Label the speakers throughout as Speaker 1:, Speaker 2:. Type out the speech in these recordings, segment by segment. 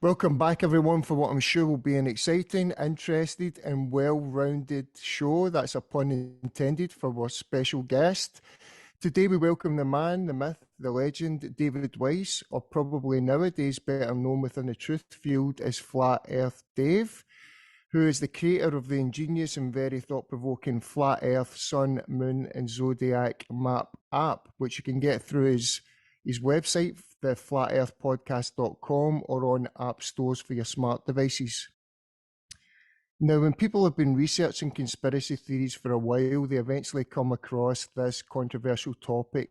Speaker 1: Welcome back, everyone, for what I'm sure will be an exciting, interested, and well-rounded show. That's a pun intended for our special guest. Today, we welcome the man, the myth, the legend, David Weiss, or probably nowadays better known within the truth field as Flat Earth Dave, who is the creator of the ingenious and very thought-provoking Flat Earth, Sun, Moon, and Zodiac Map app, which you can get through his website, theflatearthpodcast.com, or on app stores for your smart devices. Now, when people have been researching conspiracy theories for a while, they eventually come across this controversial topic.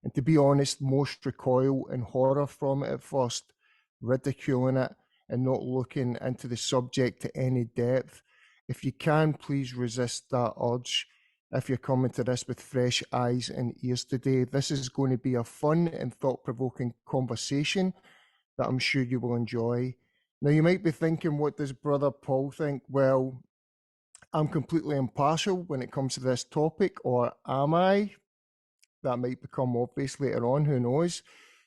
Speaker 1: And to be honest, most recoil in horror from it at first, ridiculing it and not looking into the subject to any depth. If you can, please resist that urge. If you're coming to this with fresh eyes and ears today, this is going to be a fun and thought-provoking conversation that I'm sure you will enjoy. Now, you might be thinking, what does Brother Paul think? Well, I'm completely impartial when it comes to this topic, or am I? That might become obvious later on, who knows?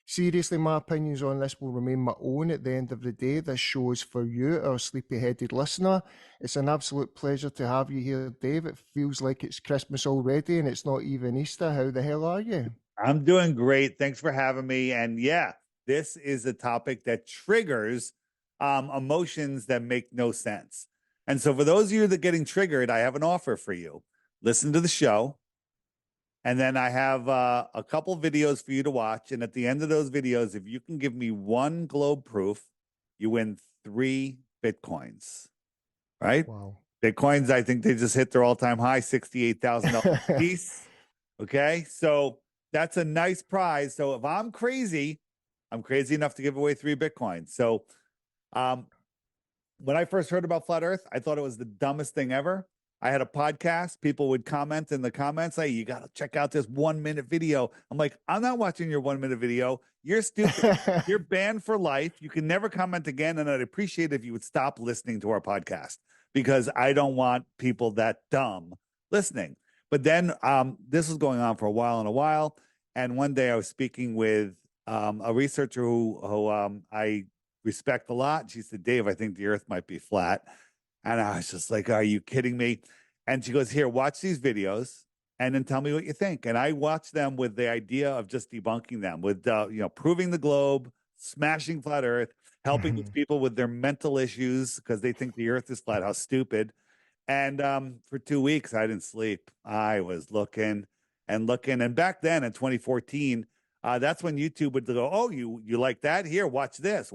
Speaker 1: Seriously, my opinions on this will remain my own at the end of the day. This show is for you, our sleepy-headed listener. It's an absolute pleasure to have you here, Dave. It feels like it's Christmas already and it's not even Easter. How the hell are you?
Speaker 2: I'm doing great. Thanks for having me. And yeah, this is a topic that triggers emotions that make no sense. And so for those of you that are getting triggered, I have an offer for you. Listen to the show. And then I have a couple videos for you to watch. And at the end of those videos, if you can give me one globe proof, you win 3 Bitcoins, right?
Speaker 1: Wow.
Speaker 2: Bitcoins, I think they just hit their all-time high, $68,000 a piece. Okay, so that's a nice prize. So if I'm crazy enough to give away 3 Bitcoins. So when I first heard about Flat Earth, I thought it was the dumbest thing ever. I had a podcast. People would comment in the comments, like, you got to check out this 1-minute video. I'm like, I'm not watching your 1-minute video. You're stupid. You're banned for life. You can never comment again. And I'd appreciate if you would stop listening to our podcast, because I don't want people that dumb listening. But then this was going on for a while. And one day I was speaking with a researcher who I respect a lot. She said, Dave, I think the earth might be flat. And I was just like, are you kidding me? And she goes, here, watch these videos and then tell me what you think. And I watched them with the idea of just debunking them, with, proving the globe, smashing flat earth, helping these people with their mental issues because they think the earth is flat. How stupid. And for 2 weeks, I didn't sleep. I was looking. And back then in 2014, that's when YouTube would go, oh, you like that? Here, watch this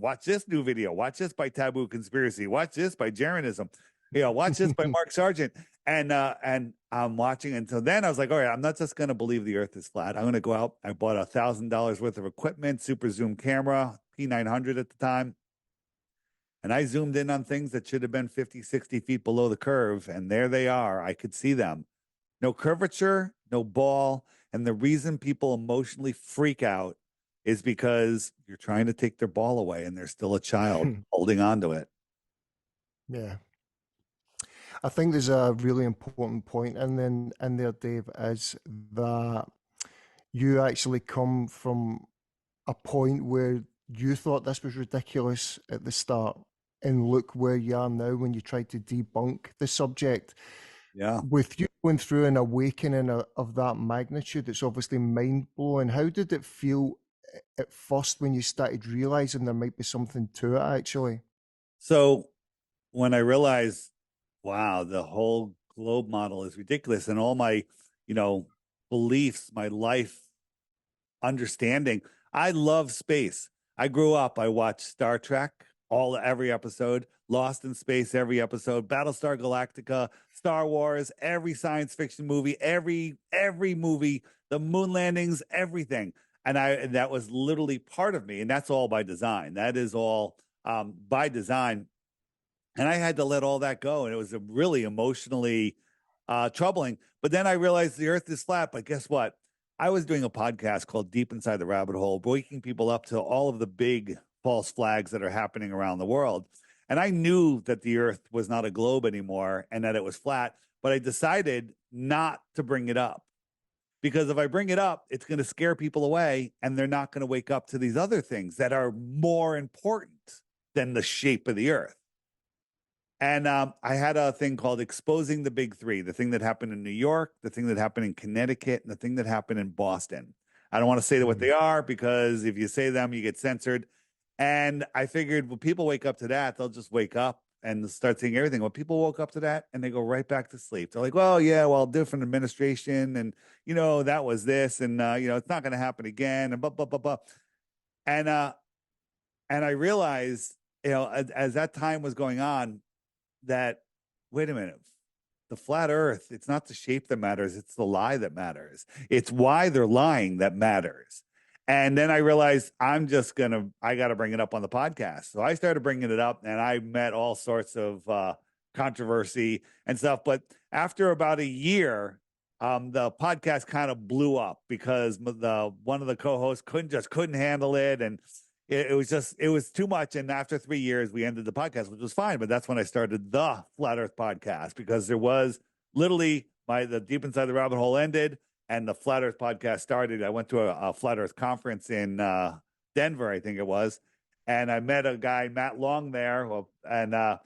Speaker 2: new video. Watch this by Taboo Conspiracy. Watch this by Jeranism. Watch this by Mark Sargent. And I'm watching. And so then I was like, all right, I'm not just going to believe the earth is flat. I'm going to go out. I bought $1,000 worth of equipment, super zoom camera, P900 at the time. And I zoomed in on things that should have been 50, 60 feet below the curve. And there they are. I could see them. No curvature, no ball. And the reason people emotionally freak out is because you're trying to take their ball away and they're still a child holding on to it.
Speaker 1: Yeah. I think there's a really important point in there, Dave, is that you actually come from a point where you thought this was ridiculous at the start, and look where you are now when you try to debunk the subject.
Speaker 2: Yeah.
Speaker 1: With you going through an awakening of that magnitude, it's obviously mind-blowing. How did it feel at first when you started realizing there might be something to it, actually?
Speaker 2: So when I realized, wow, the whole globe model is ridiculous, and all my, beliefs, my life understanding. I love space. I grew up, I watched Star Trek, every episode, Lost in Space, every episode, Battlestar Galactica, Star Wars, every science fiction movie, every movie, the moon landings, everything. And that was literally part of me. And that's all by design. That is all by design. And I had to let all that go. And it was really emotionally troubling. But then I realized the earth is flat. But guess what? I was doing a podcast called Deep Inside the Rabbit Hole, waking people up to all of the big false flags that are happening around the world. And I knew that the earth was not a globe anymore and that it was flat, but I decided not to bring it up, because if I bring it up, it's going to scare people away and they're not going to wake up to these other things that are more important than the shape of the earth. And I had a thing called Exposing the Big Three, the thing that happened in New York, the thing that happened in Connecticut, and the thing that happened in Boston. I don't want to say what they are because if you say them, you get censored. And I figured when people wake up to that, they'll just wake up and start seeing everything. When people woke up to that and they go right back to sleep, they're like, well, yeah, well, different administration. And, that was this. And, it's not going to happen again. And blah, blah, blah, blah. And I realized, as that time was going on, that, wait a minute, the flat earth, it's not the shape that matters. It's the lie that matters. It's why they're lying that matters. And then I realized I got to bring it up on the podcast. So I started bringing it up and I met all sorts of controversy and stuff. But after about a year, the podcast kind of blew up because one of the co-hosts couldn't handle it. And it was too much. And after 3 years, we ended the podcast, which was fine. But that's when I started the Flat Earth podcast, because there was literally the Deep Inside the Rabbit Hole ended and the Flat Earth podcast started. I went to a Flat Earth conference in Denver, I think it was. And I met a guy, Matt Long, there. And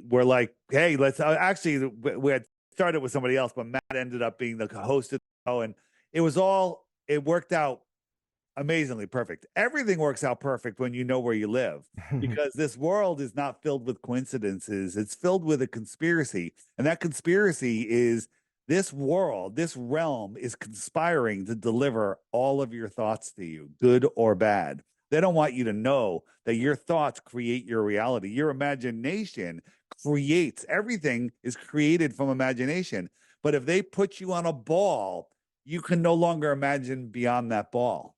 Speaker 2: we're like, hey, let's actually, we had started with somebody else, but Matt ended up being the host of the show. And it worked out amazingly perfect. Everything works out perfect when you know where you live, because this world is not filled with coincidences. It's filled with a conspiracy. And that conspiracy is this realm is conspiring to deliver all of your thoughts to you, good or bad. They don't want you to know that your thoughts create your reality. Your imagination creates, everything is created from imagination. But if they put you on a ball, you can no longer imagine beyond that ball.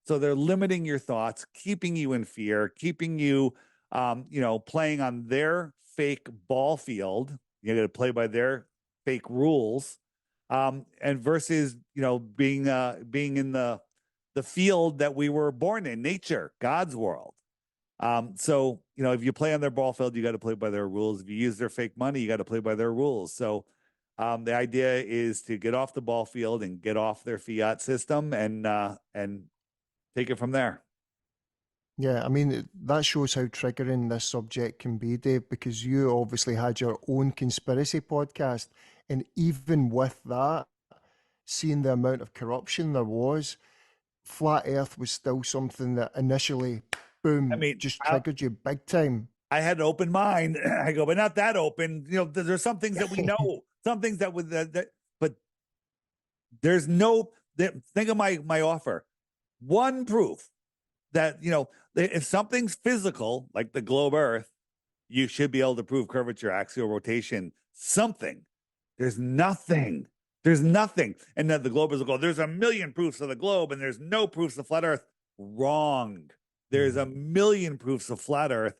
Speaker 2: So they're limiting your thoughts, keeping you in fear, keeping you, playing on their fake ball field. You're going to play by their fake rules, and versus, being in the field that we were born in, nature, God's world. So, if you play on their ball field, you got to play by their rules. If you use their fake money, you got to play by their rules. So the idea is to get off the ball field and get off their fiat system and take it from there.
Speaker 1: Yeah, I mean, that shows how triggering this subject can be, Dave, because you obviously had your own conspiracy podcast. And even with that, seeing the amount of corruption there was, Flat Earth was still something that initially, boom, just triggered you big time.
Speaker 2: I had an open mind. I go, but not that open. There's some things that we know, some things that but there's no, think of my offer. One proof that, if something's physical, like the globe Earth, you should be able to prove curvature, axial rotation, something. There's nothing. And then the globers will go, there's a million proofs of the globe and there's no proofs of flat Earth. Wrong. There's a million proofs of flat Earth.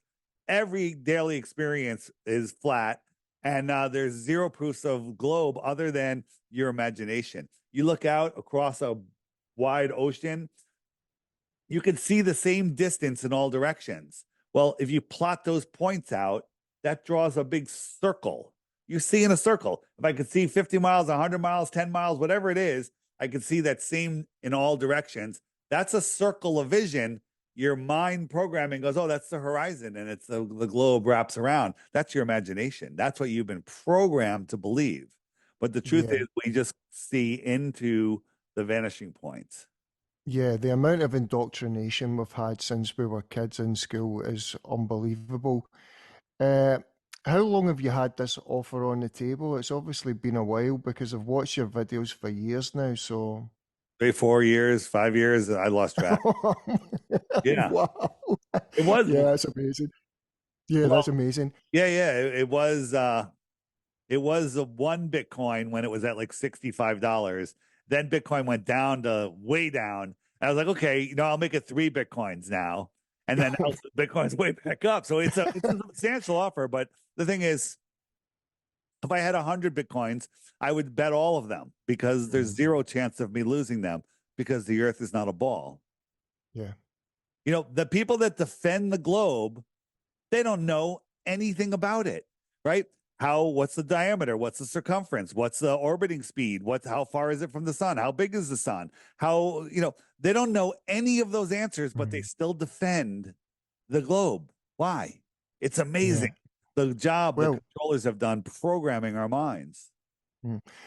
Speaker 2: Every daily experience is flat. And there's zero proofs of globe other than your imagination. You look out across a wide ocean, you can see the same distance in all directions. Well, if you plot those points out, that draws a big circle. You see in a circle. If I could see 50 miles, 100 miles, 10 miles, whatever it is, I could see that same in all directions. That's a circle of vision. Your mind programming goes, oh, that's the horizon, and it's the globe wraps around. That's your imagination. That's what you've been programmed to believe. But the truth is, we just see into the vanishing points.
Speaker 1: Yeah, the amount of indoctrination we've had since we were kids in school is unbelievable. How long have you had this offer on the table? It's obviously been a while, because I've watched your videos for years now. So
Speaker 2: 3, 4 years, 5 years, I lost track. Yeah.
Speaker 1: Wow.
Speaker 2: It was.
Speaker 1: Yeah, that's amazing. Yeah, that's amazing.
Speaker 2: Yeah. It was a 1 Bitcoin when it was at like $65. Then Bitcoin went down to way down. And I was like, okay, I'll make it 3 Bitcoins now. And then Bitcoin's way back up. So it's a substantial offer. But the thing is, if I had 100 Bitcoins, I would bet all of them, because there's zero chance of me losing them, because the earth is not a ball.
Speaker 1: Yeah.
Speaker 2: The people that defend the globe, they don't know anything about it, right? What's the diameter? What's the circumference? What's the orbiting speed? How far is it from the sun? How big is the sun? They don't know any of those answers, but they still defend the globe. Why? It's
Speaker 1: Yeah.
Speaker 2: amazing. The job the
Speaker 1: Well,
Speaker 2: controllers have done programming our minds.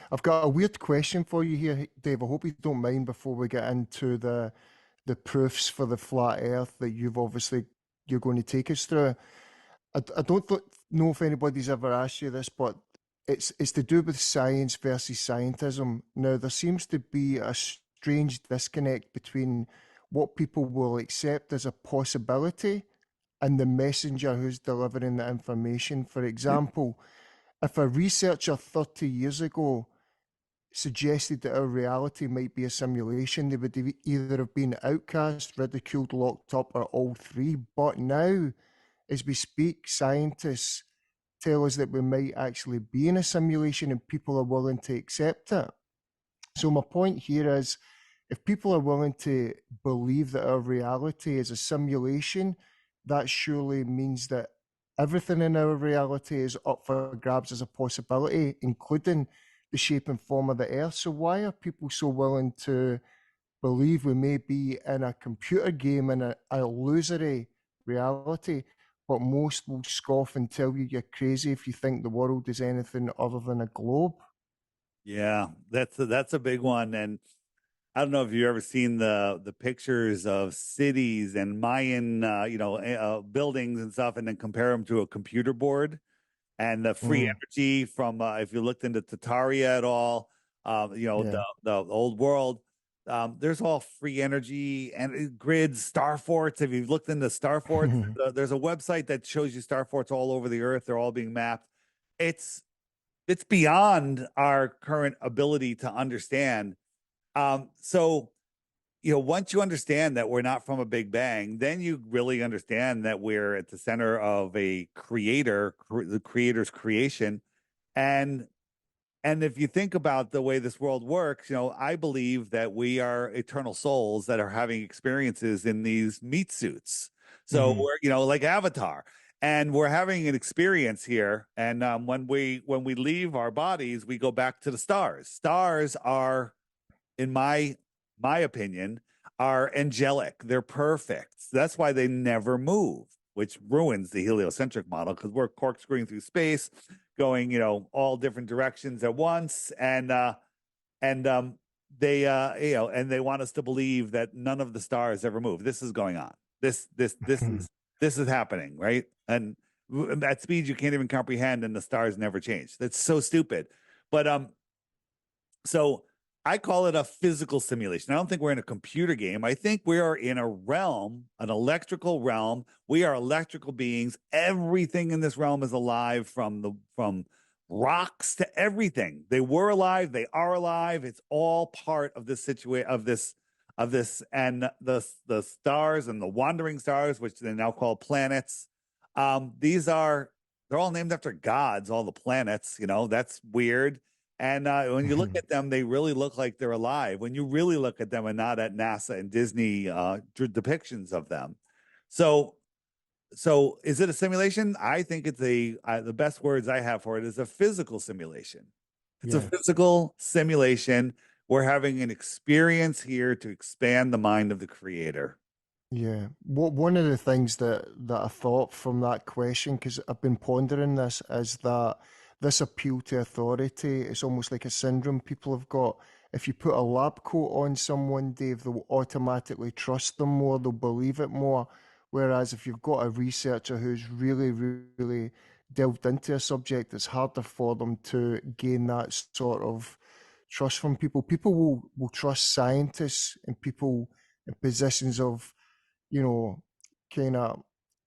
Speaker 1: I've got a weird question for you here, Dave. I hope you don't mind before we get into the proofs for the flat Earth that you're going to take us through. I don't know if anybody's ever asked you this, but it's to do with science versus scientism. Now, there seems to be a strange disconnect between what people will accept as a possibility and the messenger who's delivering the information. For example, if a researcher 30 years ago suggested that our reality might be a simulation, they would either have been outcast, ridiculed, locked up, or all three. But now, as we speak, scientists tell us that we might actually be in a simulation and people are willing to accept it. So, my point here is if people are willing to believe that our reality is a simulation, that surely means that everything in our reality is up for grabs as a possibility, including the shape and form of the earth. So, why are people so willing to believe we may be in a computer game in a illusory reality? But most will scoff and tell you you're crazy if you think the world is anything other than a globe.
Speaker 2: Yeah, that's a big one. And I don't know if you've ever seen the pictures of cities and Mayan, buildings and stuff, and then compare them to a computer board and the free
Speaker 1: Mm,
Speaker 2: energy from if you looked into Tataria at all,
Speaker 1: yeah.
Speaker 2: the old world. There's all free energy and grids, star forts. If you've looked into star forts, there's a website that shows you star forts all over the earth. They're all being mapped. It's it's beyond our current ability to understand. So once you understand that we're not from a big bang, then you really understand that we're at the center of a creator, the creator's creation. And and if you think about the way this world works, I believe that we are eternal souls that are having experiences in these meat suits. So
Speaker 1: Hmm.
Speaker 2: we're, like Avatar, and we're having an experience here. And when we leave our bodies, we go back to the stars. Stars are, in my opinion, are angelic. They're perfect. That's why they never move, which ruins the heliocentric model because we're corkscrewing through space, going, all different directions at once, and and they want us to believe that none of the stars ever move. This is going on. This is happening, right? And at speeds you can't even comprehend, and the stars never change. That's so stupid. But so I call it a physical simulation. I don't think we're in a computer game. I think we are in a realm, an electrical realm. We are electrical beings. Everything in this realm is alive, from rocks to everything. They were alive. They are alive. It's all part of this situation of this and the stars and the wandering stars, which they now call planets. They're all named after gods. All the planets. That's weird. And when you look at them, they really look like they're alive. When you really look at them and not at NASA and Disney depictions of them. So, so is it a simulation? I think it's the best words I have for it is a physical simulation. It's a
Speaker 1: Yeah.
Speaker 2: physical simulation. We're having an experience here to expand the mind of the creator.
Speaker 1: Yeah. One of the things that I thought from that question, because I've been pondering this, is that this appeal to authority is almost like a syndrome people have got. If you put a lab coat on someone, Dave, they'll automatically trust them more, they'll believe it more. Whereas if you've got a researcher who's really, really delved into a subject, it's harder for them to gain that sort of trust from people. People will trust scientists and people in positions of kind of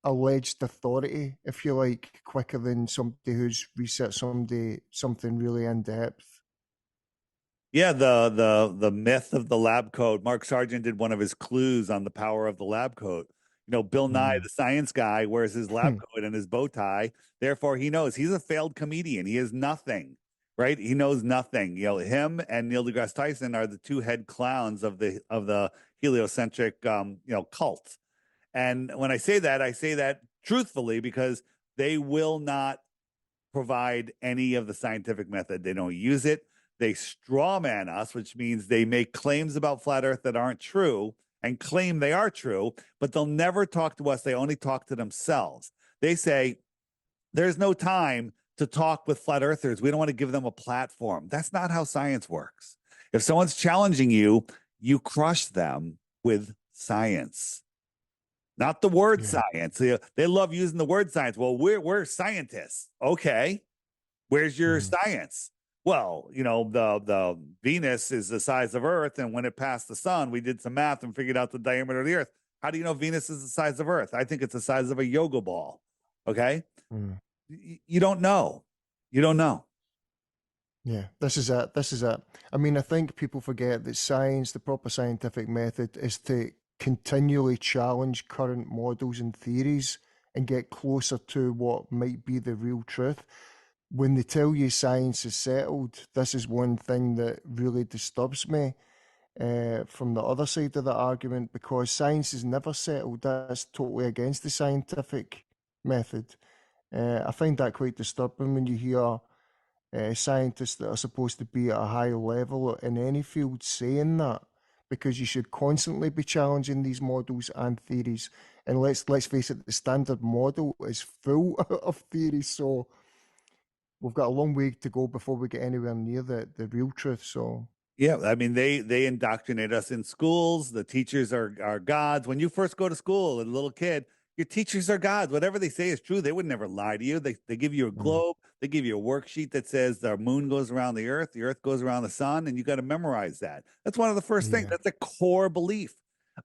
Speaker 1: alleged authority, if you like, quicker than somebody who's researched something really in depth.
Speaker 2: Yeah, the myth of the lab coat. Mark Sargent did one of his clues on the power of the lab coat. Bill Nye,
Speaker 1: Mm.
Speaker 2: the science guy, wears his lab coat and his bow tie. Therefore, he knows he's a failed comedian. He is nothing, right? He knows nothing. Him and Neil deGrasse Tyson are the two head clowns of the heliocentric cult. And when I say that truthfully because they will not provide any of the scientific method. They don't use it. They strawman us, which means they make claims about flat Earth that aren't true, and claim they are true, but they'll never talk to us. They only talk to themselves. They say, there's no time to talk with flat earthers. We don't want to give them a platform. That's not how science works. If someone's challenging you, you crush them with science, not the word science. They love using the word science. Well, we're scientists. Okay. Where's your science? Well, the Venus is the size of Earth, and when it passed the sun, we did some math and figured out the diameter of the Earth. How do you know Venus is the size of Earth? I think it's the size of a yoga ball. Okay. You don't know. You don't know.
Speaker 1: Yeah, this is it. This is it. I mean, I think people forget that science, the proper scientific method, is to continually challenge current models and theories and get closer to what might be the real truth. When they tell you science is settled, this is one thing that really disturbs me from the other side of the argument, because science is never settled. That's totally against the scientific method. I find that quite disturbing when you hear scientists that are supposed to be at a high level in any field saying that, because you should constantly be challenging these models and theories. And let's face it, the standard model is full of theories. So we've got a long way to go before we get anywhere near the real truth. So
Speaker 2: yeah, I mean, they indoctrinate us in schools. The teachers are gods. When you first go to school as a little kid, your teachers are gods. Whatever they say is true. They would never lie to you. They give you a globe. They give you a worksheet that says the moon goes around the earth goes around the sun, and you got to memorize that. That's one of the first things. That's a core belief.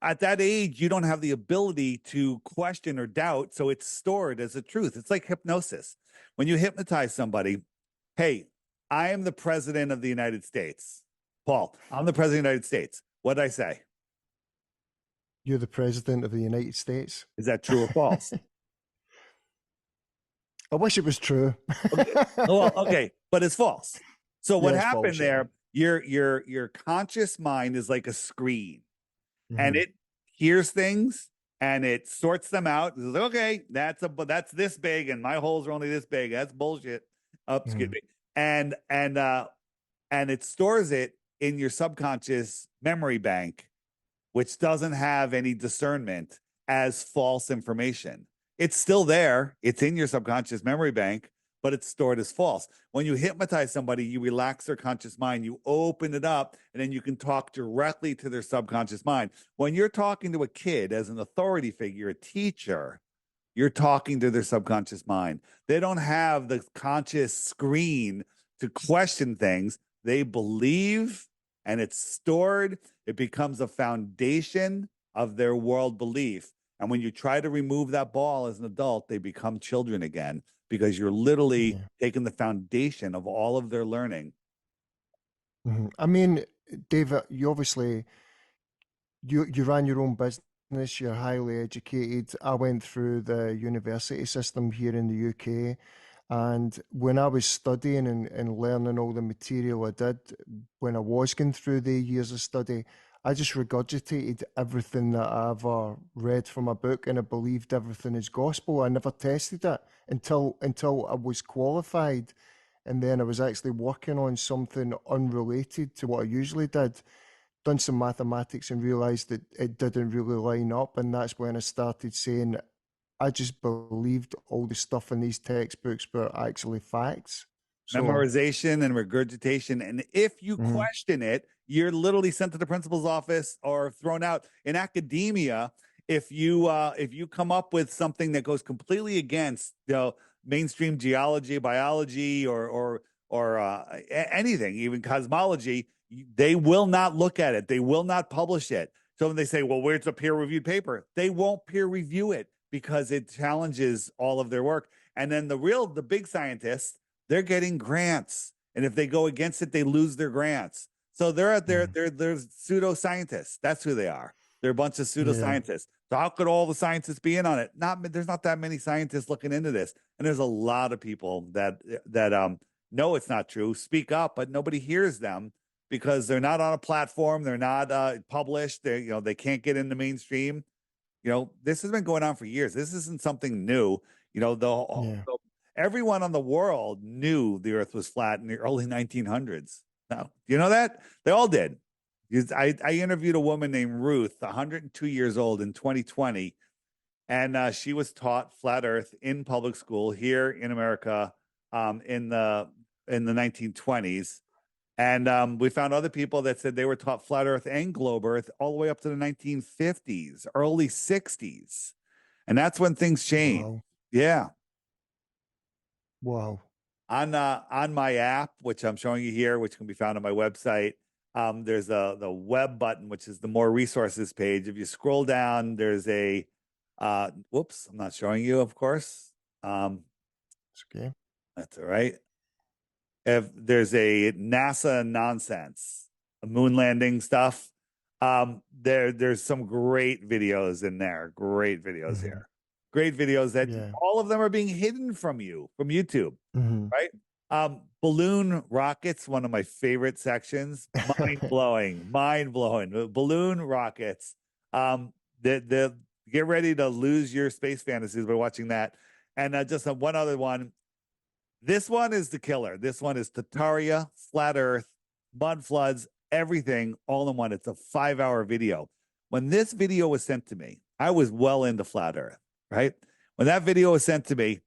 Speaker 2: At that age, you don't have the ability to question or doubt, so it's stored as a truth. It's like hypnosis. When you hypnotize somebody, hey, I am the president of the United States. Paul, I'm the president of the United States. What did I say?
Speaker 1: You're the president of the United States.
Speaker 2: Is that true or false?
Speaker 1: I wish it was true.
Speaker 2: Okay. Well, okay, but it's false. So what happened
Speaker 1: false,
Speaker 2: there? Your conscious mind is like a screen, and it hears things and it sorts them out. It's like, okay, that's this big, and my holes are only this big. That's bullshit. Excuse me. And it stores it in your subconscious memory bank, which doesn't have any discernment, as false information. It's still there. It's in your subconscious memory bank, but it's stored as false. When you hypnotize somebody, you relax their conscious mind, you open it up, and then you can talk directly to their subconscious mind. When you're talking to a kid as an authority figure, a teacher, you're talking to their subconscious mind. They don't have the conscious screen to question things. They believe, and it's stored. It becomes a foundation of their world belief. And when you try to remove that ball as an adult, they become children again, because you're literally taking the foundation of all of their learning.
Speaker 1: I mean, David, you obviously you ran your own business. You're highly educated. I went through the university system here in the UK, and when I was studying and learning all the material I did, when I was going through the years of study, I just regurgitated everything that I ever read from a book, and I believed everything is gospel. I never tested it until I was qualified, and then I was actually working on something unrelated to what I usually did. Done some mathematics and realized that it didn't really line up, and that's when I started saying I just believed all the stuff in these textbooks were actually facts. So,
Speaker 2: Memorization and regurgitation. And if you question it, you're literally sent to the principal's office or thrown out. In academia, if you come up with something that goes completely against mainstream geology, biology, or anything, even cosmology, they will not look at it. They will not publish it. So when they say, well, where's a peer-reviewed paper? They won't peer review it because it challenges all of their work. And then the big scientists, they're getting grants. And if they go against it, they lose their grants. So they're out there, they're pseudoscientists. That's who they are. They're a bunch of pseudoscientists. So how could all the scientists be in on it? There's not that many scientists looking into this. And there's a lot of people that know it's not true, speak up, but nobody hears them because they're not on a platform. They're not published. They can't get into mainstream. This has been going on for years. This isn't something new. Everyone on the world knew the earth was flat in the early 1900s. Now, do you know that? They all did. I interviewed a woman named Ruth, 102 years old in 2020, and she was taught flat Earth in public school here in America in the 1920s. And we found other people that said they were taught flat Earth and globe Earth all the way up to the 1950s, early 60s. And that's when things changed.
Speaker 1: Wow.
Speaker 2: Yeah.
Speaker 1: Wow.
Speaker 2: On my app, which I'm showing you here, which can be found on my website, there's the web button, which is the more resources page. If you scroll down, there's a whoops, I'm not showing you, of course.
Speaker 1: It's okay.
Speaker 2: That's all right. If there's a NASA nonsense, a moon landing stuff, there's some great videos in there. Great videos here. Great videos that all of them are being hidden from you from YouTube, right? Balloon rockets, one of my favorite sections. Mind blowing, mind blowing. Balloon rockets. The get ready to lose your space fantasies by watching that. And just one other one. This one is the killer. This one is Tartaria, flat Earth, mud floods, everything all in one. It's a 5-hour video. When this video was sent to me, I was well into flat Earth, right? When that video was sent to me,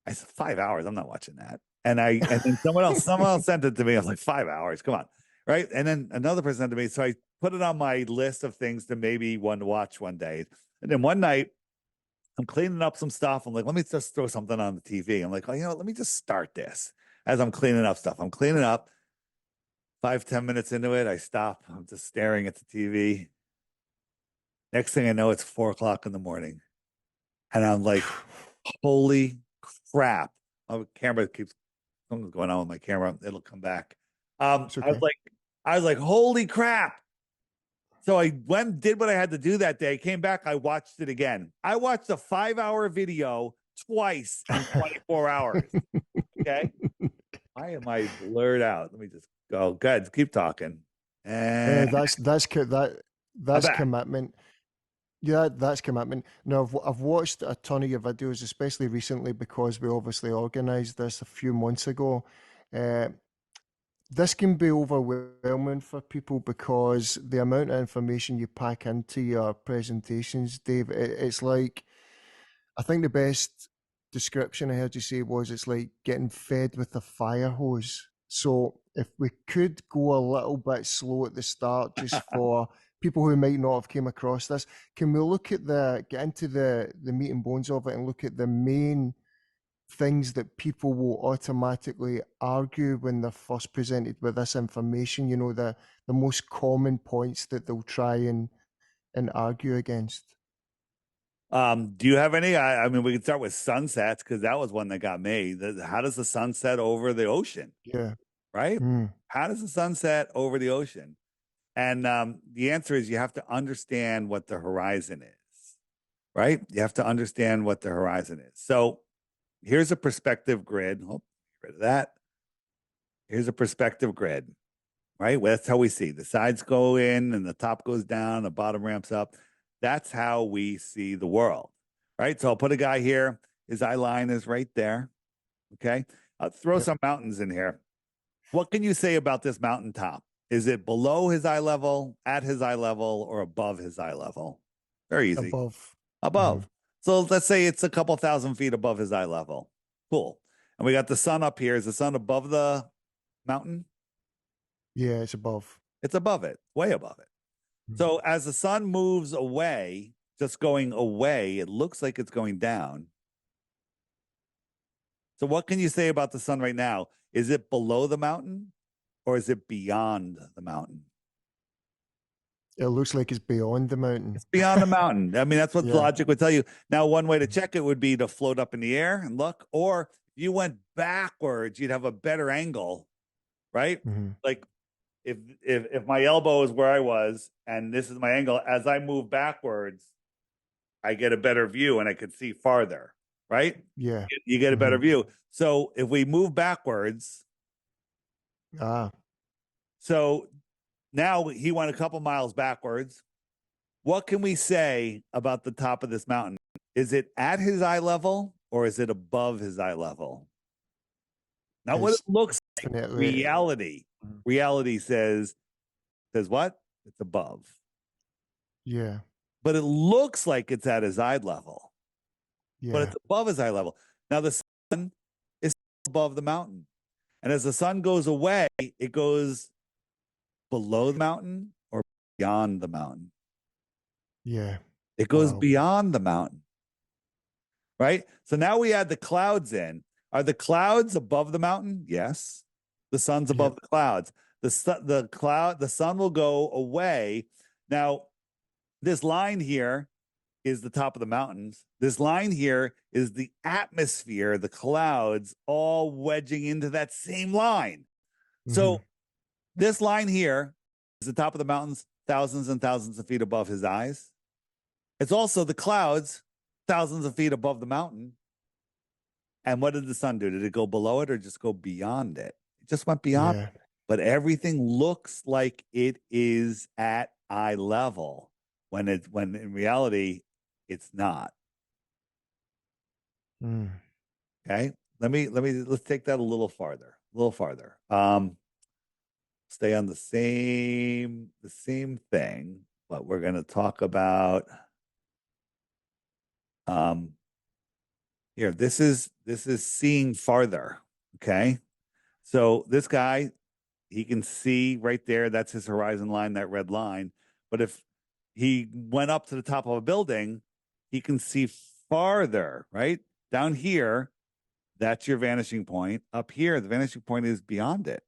Speaker 2: I said, 5 hours, I'm not watching that. And then someone else sent it to me. I was like, 5 hours, come on, right? And then another person sent it to me. So I put it on my list of things to maybe watch one day. And then one night, I'm cleaning up some stuff. I'm like, let me just throw something on the TV. I'm like, oh, let me just start this as I'm cleaning up stuff. I'm cleaning up. 5-10 minutes into it, I stop. I'm just staring at the TV. Next thing I know, it's 4 o'clock in the morning. And I'm like, holy crap. My camera keeps, something's going on with my camera. It'll come back. Okay. I was like, holy crap. So I went, did what I had to do that day, came back, I watched it again. I watched a 5-hour video twice in 24 hours. Okay. Why am I blurred out? Let me just go. Good. Keep talking. And
Speaker 1: that's commitment. Yeah, that's commitment. Now, I've watched a ton of your videos, especially recently because we obviously organized this a few months ago. This can be overwhelming for people because the amount of information you pack into your presentations, Dave, it's like, I think the best description I heard you say was it's like getting fed with a fire hose. So if we could go a little bit slow at the start, just for people who might not have came across this, can we get into the meat and bones of it and look at the main things that people will automatically argue when they're first presented with this information, the most common points that they'll try and argue against?
Speaker 2: Do you have any? I mean, we can start with sunsets because that was one that got me. How does the sun set over the ocean?
Speaker 1: Yeah.
Speaker 2: Right? How does the sun set over the ocean? And the answer is you have to understand what the horizon is, right? You have to understand what the horizon is. So here's a perspective grid. Oh, get rid of that. Here's a perspective grid, right? Well, that's how we see. The sides go in and the top goes down, the bottom ramps up. That's how we see the world, right? So I'll put a guy here. His eye line is right there, okay? I'll throw some mountains in here. What can you say about this mountaintop? Is it below his eye level, at his eye level, or above his eye level? Very easy. Above. So let's say it's a couple thousand feet above his eye level. Cool. And we got the sun up here. Is the sun above the mountain?
Speaker 1: Yeah, it's above.
Speaker 2: It's above it, way above it. So as the sun moves away, just going away, it looks like it's going down. So what can you say about the sun right now? Is it below the mountain or is it beyond the mountain?
Speaker 1: It looks like it's beyond the mountain.
Speaker 2: It's beyond the mountain. I mean, that's what logic would tell you. Now, one way to check it would be to float up in the air and look, or if you went backwards, you'd have a better angle, right? Like if my elbow is where I was and this is my angle, as I move backwards, I get a better view and I could see farther, right?
Speaker 1: Yeah.
Speaker 2: You get a better view. So if we move backwards, so now he went a couple miles backwards. What can we say about the top of this mountain? Is it at his eye level or is it above his eye level? Not what it looks like. Reality says says what? It's above.
Speaker 1: Yeah.
Speaker 2: But it looks like it's at his eye level, but
Speaker 1: Yeah.
Speaker 2: it's above his eye level. Now the sun is above the mountain. And as the sun goes away, it goes below the mountain or beyond the mountain.
Speaker 1: Yeah.
Speaker 2: It goes
Speaker 1: Wow.
Speaker 2: beyond the mountain, right? So now we add the clouds in. Are the clouds above the mountain? Yes. The sun's above
Speaker 1: Yep.
Speaker 2: the clouds. The sun will go away. Now, this line here is the top of the mountains. This line here is the atmosphere, the clouds all wedging into that same line. So this line here is the top of the mountains, thousands and thousands of feet above his eyes. It's also the clouds, thousands of feet above the mountain. And what did the sun do? Did it go below it or just go beyond it? It just went beyond
Speaker 1: Yeah.
Speaker 2: it. But everything looks like it is at eye level when in reality it's not.
Speaker 1: Mm.
Speaker 2: Okay. Let's take that a little farther. Stay on the same thing, but we're going to talk about here. This is seeing farther. Okay. So this guy, he can see right there. That's his horizon line, that red line. But if he went up to the top of a building, he can see farther, right? Down here, that's your vanishing point. Up here, the vanishing point is beyond it.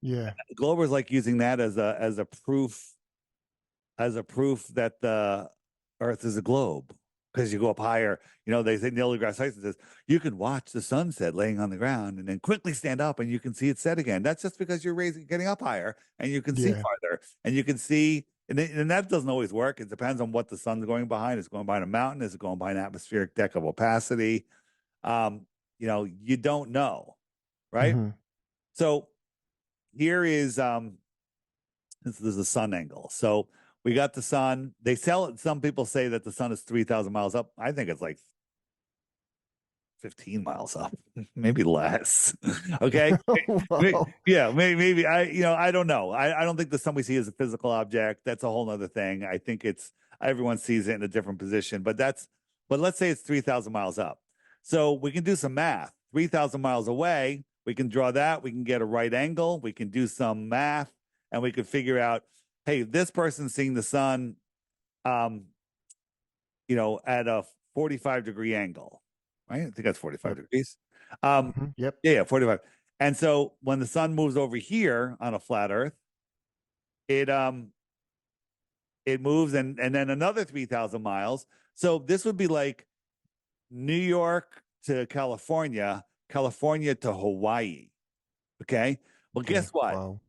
Speaker 1: Yeah.
Speaker 2: Globers like using that as a proof that the Earth is a globe because you go up higher. You know, they say Neil deGrasse Tyson says you can watch the sunset laying on the ground and then quickly stand up and you can see it set again. That's just because you're getting up higher and you can see farther and you can see. And that doesn't always work. It depends on what the sun's going behind. Is it going behind a mountain? Is it going behind an atmospheric deck of opacity? You know, you don't know, right? So here is this is the sun angle. So we got the sun. They sell it. Some people say that the sun is 3,000 miles up. I think it's like 15 miles up, maybe less. Okay.
Speaker 1: Wow.
Speaker 2: Yeah, maybe I don't know. I don't think the sun we see is a physical object. That's a whole nother thing. I think everyone sees it in a different position, but let's say it's 3,000 miles up. So we can do some math. 3,000 miles away, we can draw that. We can get a right angle. We can do some math and we could figure out, hey, this person's seeing the sun, you know, at a 45-degree angle. Right? I think that's 45 degrees.
Speaker 1: Yep.
Speaker 2: Yeah, 45. And so when the sun moves over here on a flat Earth, it moves and then another 3,000 miles. So this would be like New York to California, California to Hawaii. Okay. Well, guess what?
Speaker 1: Wow.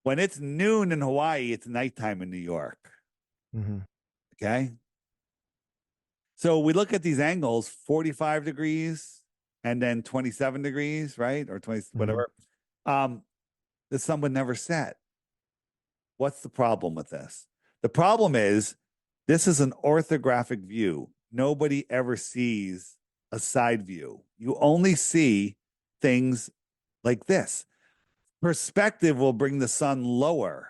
Speaker 2: When it's noon in Hawaii, it's nighttime in New York. Okay. So we look at these angles, 45 degrees and then 27 degrees, right? Or 20, whatever. The sun would never set. What's the problem with this? The problem is this is an orthographic view. Nobody ever sees a side view. You only see things like this. Perspective will bring the sun lower.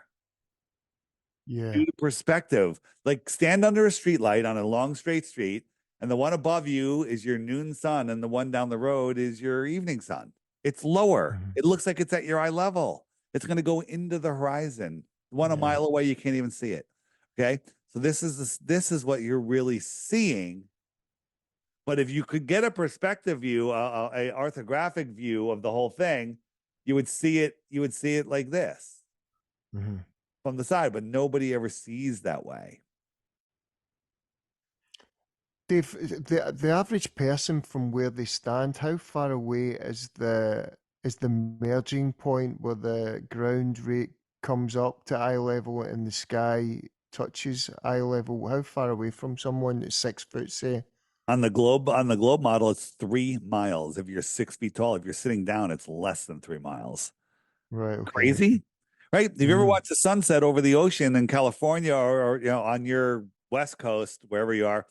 Speaker 1: Yeah.
Speaker 2: Due to perspective, like stand under a street light on a long straight street, and the one above you is your noon sun, and the one down the road is your evening sun. It's lower. It looks like it's at your eye level. It's going to go into the horizon. A mile away, you can't even see it. Okay, so this is what you're really seeing. But if you could get a perspective view, a orthographic view of the whole thing, you would see it. You would see it like this. From the side, but nobody ever sees that way.
Speaker 1: Dave, the average person from where they stand, how far away is the merging point where the ground rate comes up to eye level and the sky touches eye level? How far away from someone that's 6 foot, say?
Speaker 2: On the globe model, it's 3 miles. If you're 6 feet tall, if you're sitting down, it's less than 3 miles.
Speaker 1: Right. Okay.
Speaker 2: Crazy, right? Have you ever watched the sunset over the ocean in California or you know on your west coast, wherever you are?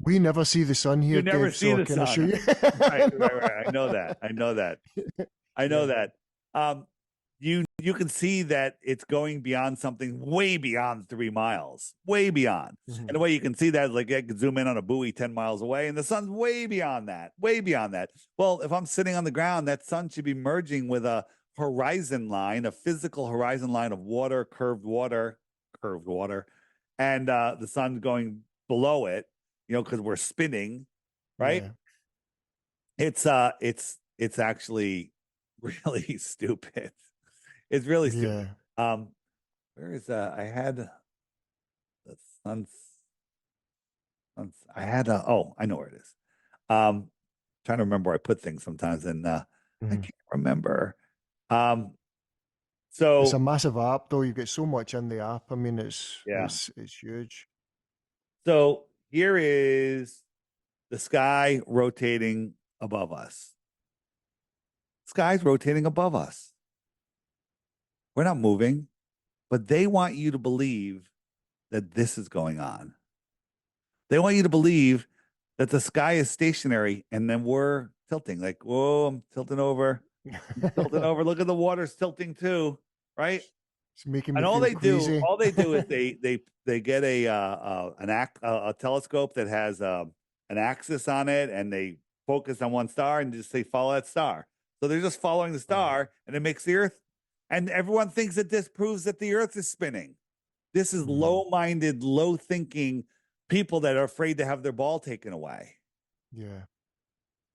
Speaker 1: We never see the sun here,
Speaker 2: you never
Speaker 1: Dave,
Speaker 2: see
Speaker 1: so
Speaker 2: the
Speaker 1: I can
Speaker 2: sun.
Speaker 1: assure you.
Speaker 2: Right. I know that. You you can see that it's going beyond something way beyond 3 miles, way beyond. And the way you can see that is like I could zoom in on a buoy 10 miles away, and the sun's way beyond that, way beyond that. Well, if I'm sitting on the ground, that sun should be merging with a horizon line, a physical horizon line of water, curved water, and the sun's going below it, you know, because we're spinning, right?
Speaker 1: Yeah.
Speaker 2: It's actually really stupid. It's really stupid.
Speaker 1: Yeah.
Speaker 2: Where is I had the sun's I had oh, I know where it is. Trying to remember where I put things sometimes, and I can't remember.
Speaker 1: It's a
Speaker 2: So
Speaker 1: massive app, though. You've got so much in the app. I mean,
Speaker 2: yeah.
Speaker 1: it's huge.
Speaker 2: So here is the sky rotating above us. Sky's rotating above us. We're not moving, but they want you to believe that this is going on. They want you to believe that the sky is stationary and then we're tilting. Like, whoa, I'm tilting over. I'm tilting over. Look at the water's tilting too, right?
Speaker 1: It's making me
Speaker 2: And
Speaker 1: feel queasy.
Speaker 2: all they do is they get a telescope that has an axis on it, and they focus on one star and just say follow that star. So they're just following the star, and it makes the Earth. And everyone thinks that this proves that the Earth is spinning. This is low-minded, low-thinking people that are afraid to have their ball taken away.
Speaker 1: Yeah.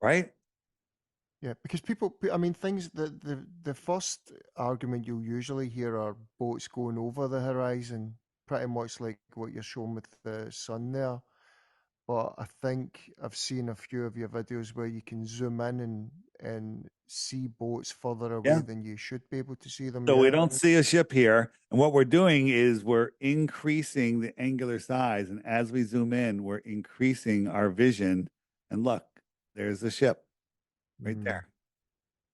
Speaker 2: Right?
Speaker 1: Yeah, because people, I mean, things, the first argument you'll usually hear are boats going over the horizon, pretty much like what you're showing with the sun there. But I think I've seen a few of your videos where you can zoom in and see boats further away
Speaker 2: Yeah.
Speaker 1: than you should be able to see them.
Speaker 2: So
Speaker 1: Yeah.
Speaker 2: we don't see a ship here. And what we're doing is we're increasing the angular size. And as we zoom in, we're increasing our vision. And look, there's the ship right there.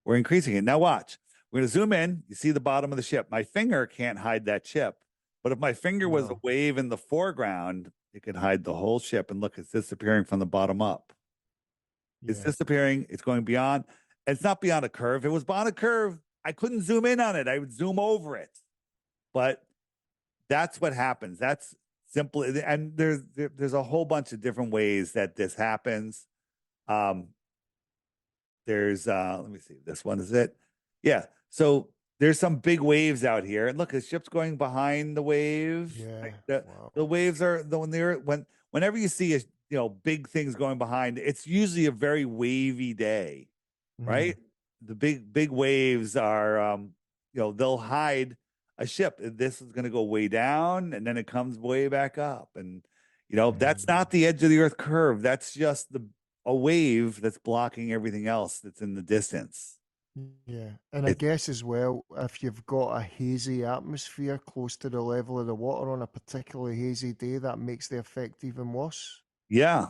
Speaker 2: We're increasing it. Now watch. We're going to zoom in. You see the bottom of the ship. My finger can't hide that ship. But if my finger was a wave in the foreground, it could hide the whole ship. And look, it's disappearing from the bottom up. It's disappearing. It's going beyond. It's not beyond a curve. If it was beyond a curve, I couldn't zoom in on it. I would zoom over it. But that's what happens. That's simple. And there's a whole bunch of different ways that this happens. There's let me see. This one is it. Yeah. So there's some big waves out here. And look, the ship's going behind the waves.
Speaker 1: Yeah.
Speaker 2: Like the waves are whenever you see big things going behind, it's usually a very wavy day. Right? The big waves are they'll hide a ship. This is going to go way down and then it comes way back up. And that's not the edge of the earth curve. That's just a wave that's blocking everything else that's in the distance.
Speaker 1: Yeah. And I guess as well, if you've got a hazy atmosphere close to the level of the water on a particularly hazy day, that makes the effect even worse.
Speaker 2: Yeah.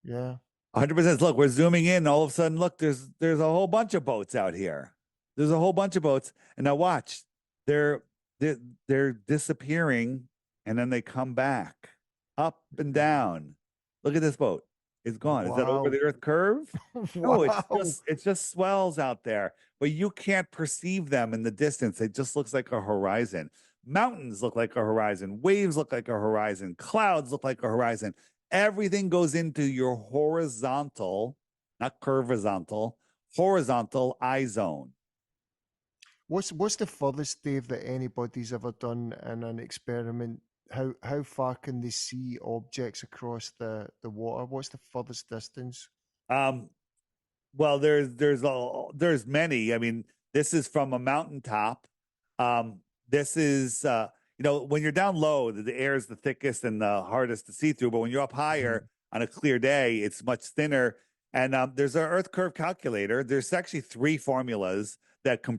Speaker 1: Yeah.
Speaker 2: 100%. Look, we're zooming in. All of a sudden, look, there's a whole bunch of boats out here. There's a whole bunch of boats. And now watch, they're disappearing and then they come back up and down. Look at this boat. It's gone. Is that over the earth curve? No, it's just swells out there, but you can't perceive them in the distance. It just looks like a horizon. Mountains look like a horizon. Waves look like a horizon. Clouds look like a horizon. Everything goes into your horizontal, not curvizontal, horizontal eye zone.
Speaker 1: What's the furthest, Dave, that anybody's ever done in an experiment? How far can they see objects across the water? What's the furthest distance?
Speaker 2: Well, there's many. I mean, this is from a mountaintop. This is when you're down low, the air is the thickest and the hardest to see through. But when you're up higher on a clear day, it's much thinner. And there's an Earth curve calculator. There's actually 3 formulas that can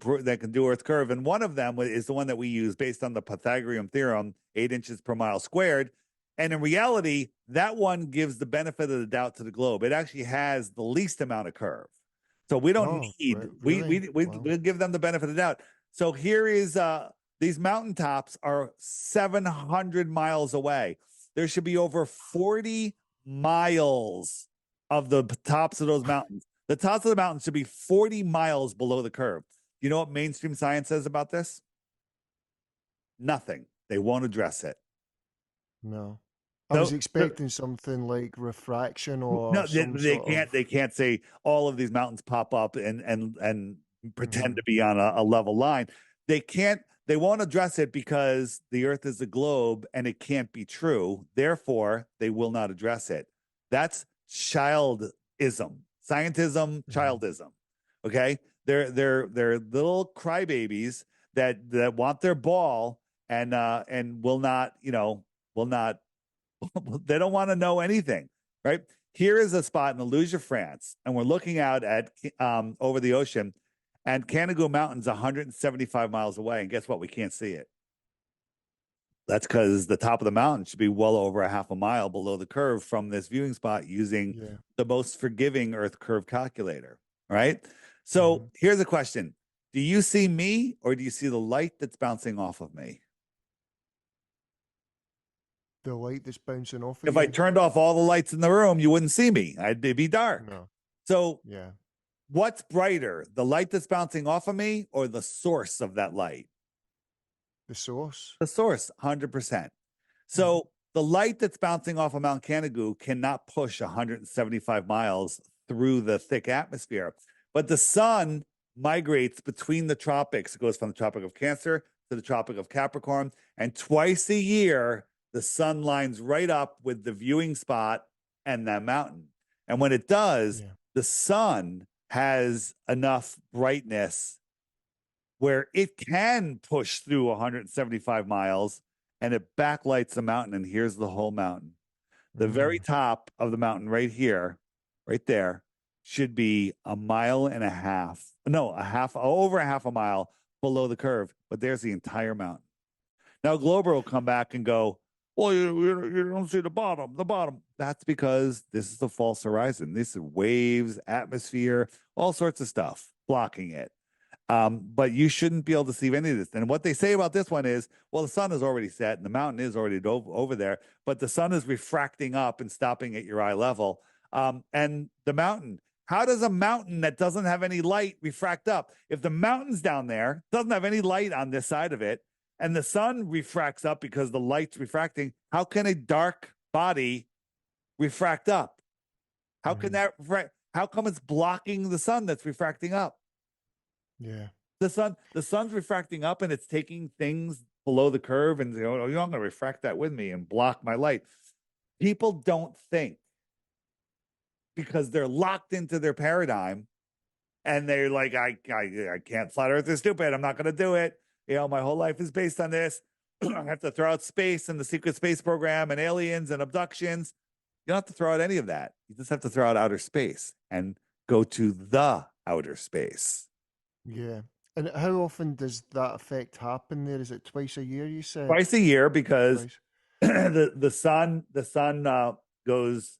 Speaker 2: do Earth curve, and one of them is the one that we use based on the Pythagorean theorem, 8 inches per mile squared. And in reality, that one gives the benefit of the doubt to the globe. It actually has the least amount of curve, so we don't need.
Speaker 1: Really?
Speaker 2: We'll give them the benefit of the doubt. So here is these mountaintops are 700 miles away. There should be over 40 miles of the tops of those mountains. The tops of the mountains should be 40 miles below the curve. You know what mainstream science says about this? Nothing. They won't address it.
Speaker 1: No. I was
Speaker 2: So,
Speaker 1: expecting something like refraction or
Speaker 2: no,
Speaker 1: some sort of.
Speaker 2: they can't say all of these mountains pop up and pretend to
Speaker 1: Mhm.
Speaker 2: be on a level line. They won't address it because the earth is a globe and it can't be true. Therefore, they will not address it. That's childism. Scientism,
Speaker 1: Mhm.
Speaker 2: childism. Okay? They're little crybabies that want their ball and will not, will not they don't want to know anything, right? Here is a spot in Aluja, France, and we're looking out at over the ocean, and Canigou Mountain's 175 miles away, and guess what? We can't see it. That's because the top of the mountain should be well over a half a mile below the curve from this viewing spot using
Speaker 1: Yeah.
Speaker 2: the most forgiving Earth curve calculator, right? So
Speaker 1: Mhm.
Speaker 2: here's a question. Do you see me or do you see the light that's bouncing off of me?
Speaker 1: The light that's bouncing off of
Speaker 2: If I
Speaker 1: you.
Speaker 2: turned off all the lights in the room, you wouldn't see me. It'd be dark.
Speaker 1: No.
Speaker 2: So
Speaker 1: Yeah.
Speaker 2: what's brighter, the light that's bouncing off of me or the source of that light?
Speaker 1: The source.
Speaker 2: The source, 100%.
Speaker 1: Mhm.
Speaker 2: So the light that's bouncing off of Mount Canigou cannot push 175 miles through the thick atmosphere. But the sun migrates between the tropics. It goes from the Tropic of Cancer to the Tropic of Capricorn. And twice a year, the sun lines right up with the viewing spot and that mountain. And when it does,
Speaker 1: Yeah.
Speaker 2: the sun has enough brightness where it can push through 175 miles and it backlights the mountain. And here's the whole mountain. The very
Speaker 1: Mm.
Speaker 2: top of the mountain, right here, right there, should be a mile and a half. No, over a half a mile below the curve. But there's the entire mountain. Now, Glober will come back and go, well, you don't see the bottom, the bottom. That's because this is the false horizon. This is waves, atmosphere, all sorts of stuff blocking it. But you shouldn't be able to see any of this. And what they say about this one is, well, the sun is already set and the mountain is already over there, but the sun is refracting up and stopping at your eye level. And the mountain, how does a mountain that doesn't have any light refract up? If the mountain's down there, doesn't have any light on this side of it, and the sun refracts up because the light's refracting, how can a dark body refract up? How can
Speaker 1: Mhm.
Speaker 2: that, how come it's blocking the sun that's refracting up?
Speaker 1: Yeah.
Speaker 2: The sun's refracting up and it's taking things below the curve and you know, I'm going to refract that with me and block my light. People don't think because they're locked into their paradigm and they're like, I can't. Flat Earth is stupid. I'm not going to do it. You know, my whole life is based on this. I have to throw out space and the secret space program and aliens and abductions. You don't have to throw out any of that. You just have to throw out outer space and go to the outer space.
Speaker 1: Yeah. And how often does that effect happen there? Is it twice a year, you said?
Speaker 2: Twice a year because
Speaker 1: Twice.
Speaker 2: the sun goes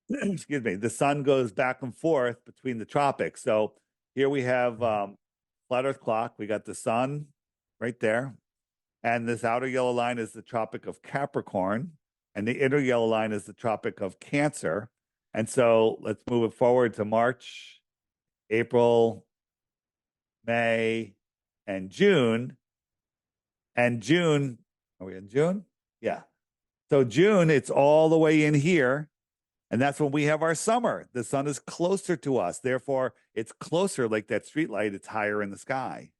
Speaker 2: excuse me, the sun goes back and forth between the tropics. So here we have
Speaker 1: Mhm.
Speaker 2: flat earth clock. We got the sun right there. And this outer yellow line is the Tropic of Capricorn. And the inner yellow line is the Tropic of Cancer. And so let's move it forward to March, April, May, and June. And June, are we in June? Yeah. So June, it's all the way in here. And that's when we have our summer. The sun is closer to us. Therefore, it's closer like that street light. It's higher in the sky.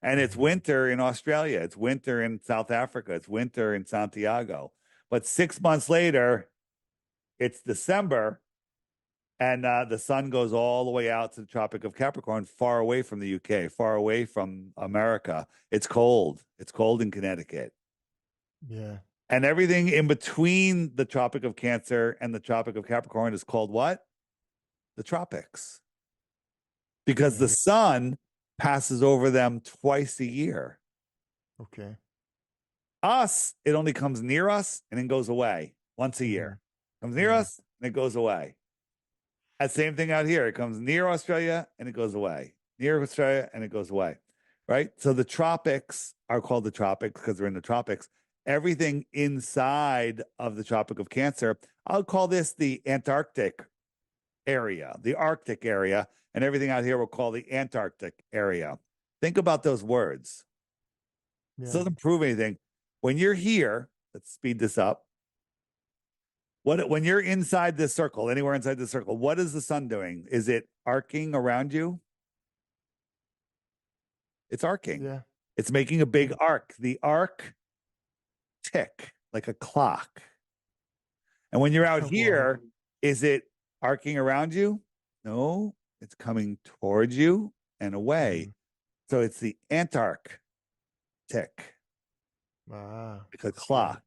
Speaker 2: And it's
Speaker 1: Mhm.
Speaker 2: winter in Australia. It's winter in South Africa. It's winter in Santiago. But 6 months later, it's December. And the sun goes all the way out to the Tropic of Capricorn, far away from the UK, far away from America. It's cold. It's cold in Connecticut.
Speaker 1: Yeah.
Speaker 2: And everything in between the Tropic of Cancer and the Tropic of Capricorn is called what? The tropics. Because the
Speaker 1: Yeah.
Speaker 2: sun passes over them twice a year.
Speaker 1: Okay.
Speaker 2: Us, it only comes near us and then goes away once a
Speaker 1: Hmm.
Speaker 2: year. Comes near
Speaker 1: Yeah.
Speaker 2: us and it goes away. That same thing out here. It comes near Australia and it goes away. Near Australia and it goes away. Right? So the tropics are called the tropics because they're in the tropics. Everything inside of the Tropic of Cancer, I'll call this the Antarctic area, the Arctic area, and everything out here we'll call the Antarctic area. Think about those words. This
Speaker 1: Yeah.
Speaker 2: doesn't prove anything. When you're here, let's speed this up. When you're inside this circle, anywhere inside the circle, what is the sun doing? Is it arcing around you? It's arcing.
Speaker 1: Yeah.
Speaker 2: It's making a big arc. The arc tick like a clock. And when you're out
Speaker 1: Wow.
Speaker 2: here, is it arcing around you? No, it's coming towards you and away. So it's the antarc tick,
Speaker 1: Ah.
Speaker 2: like a clock.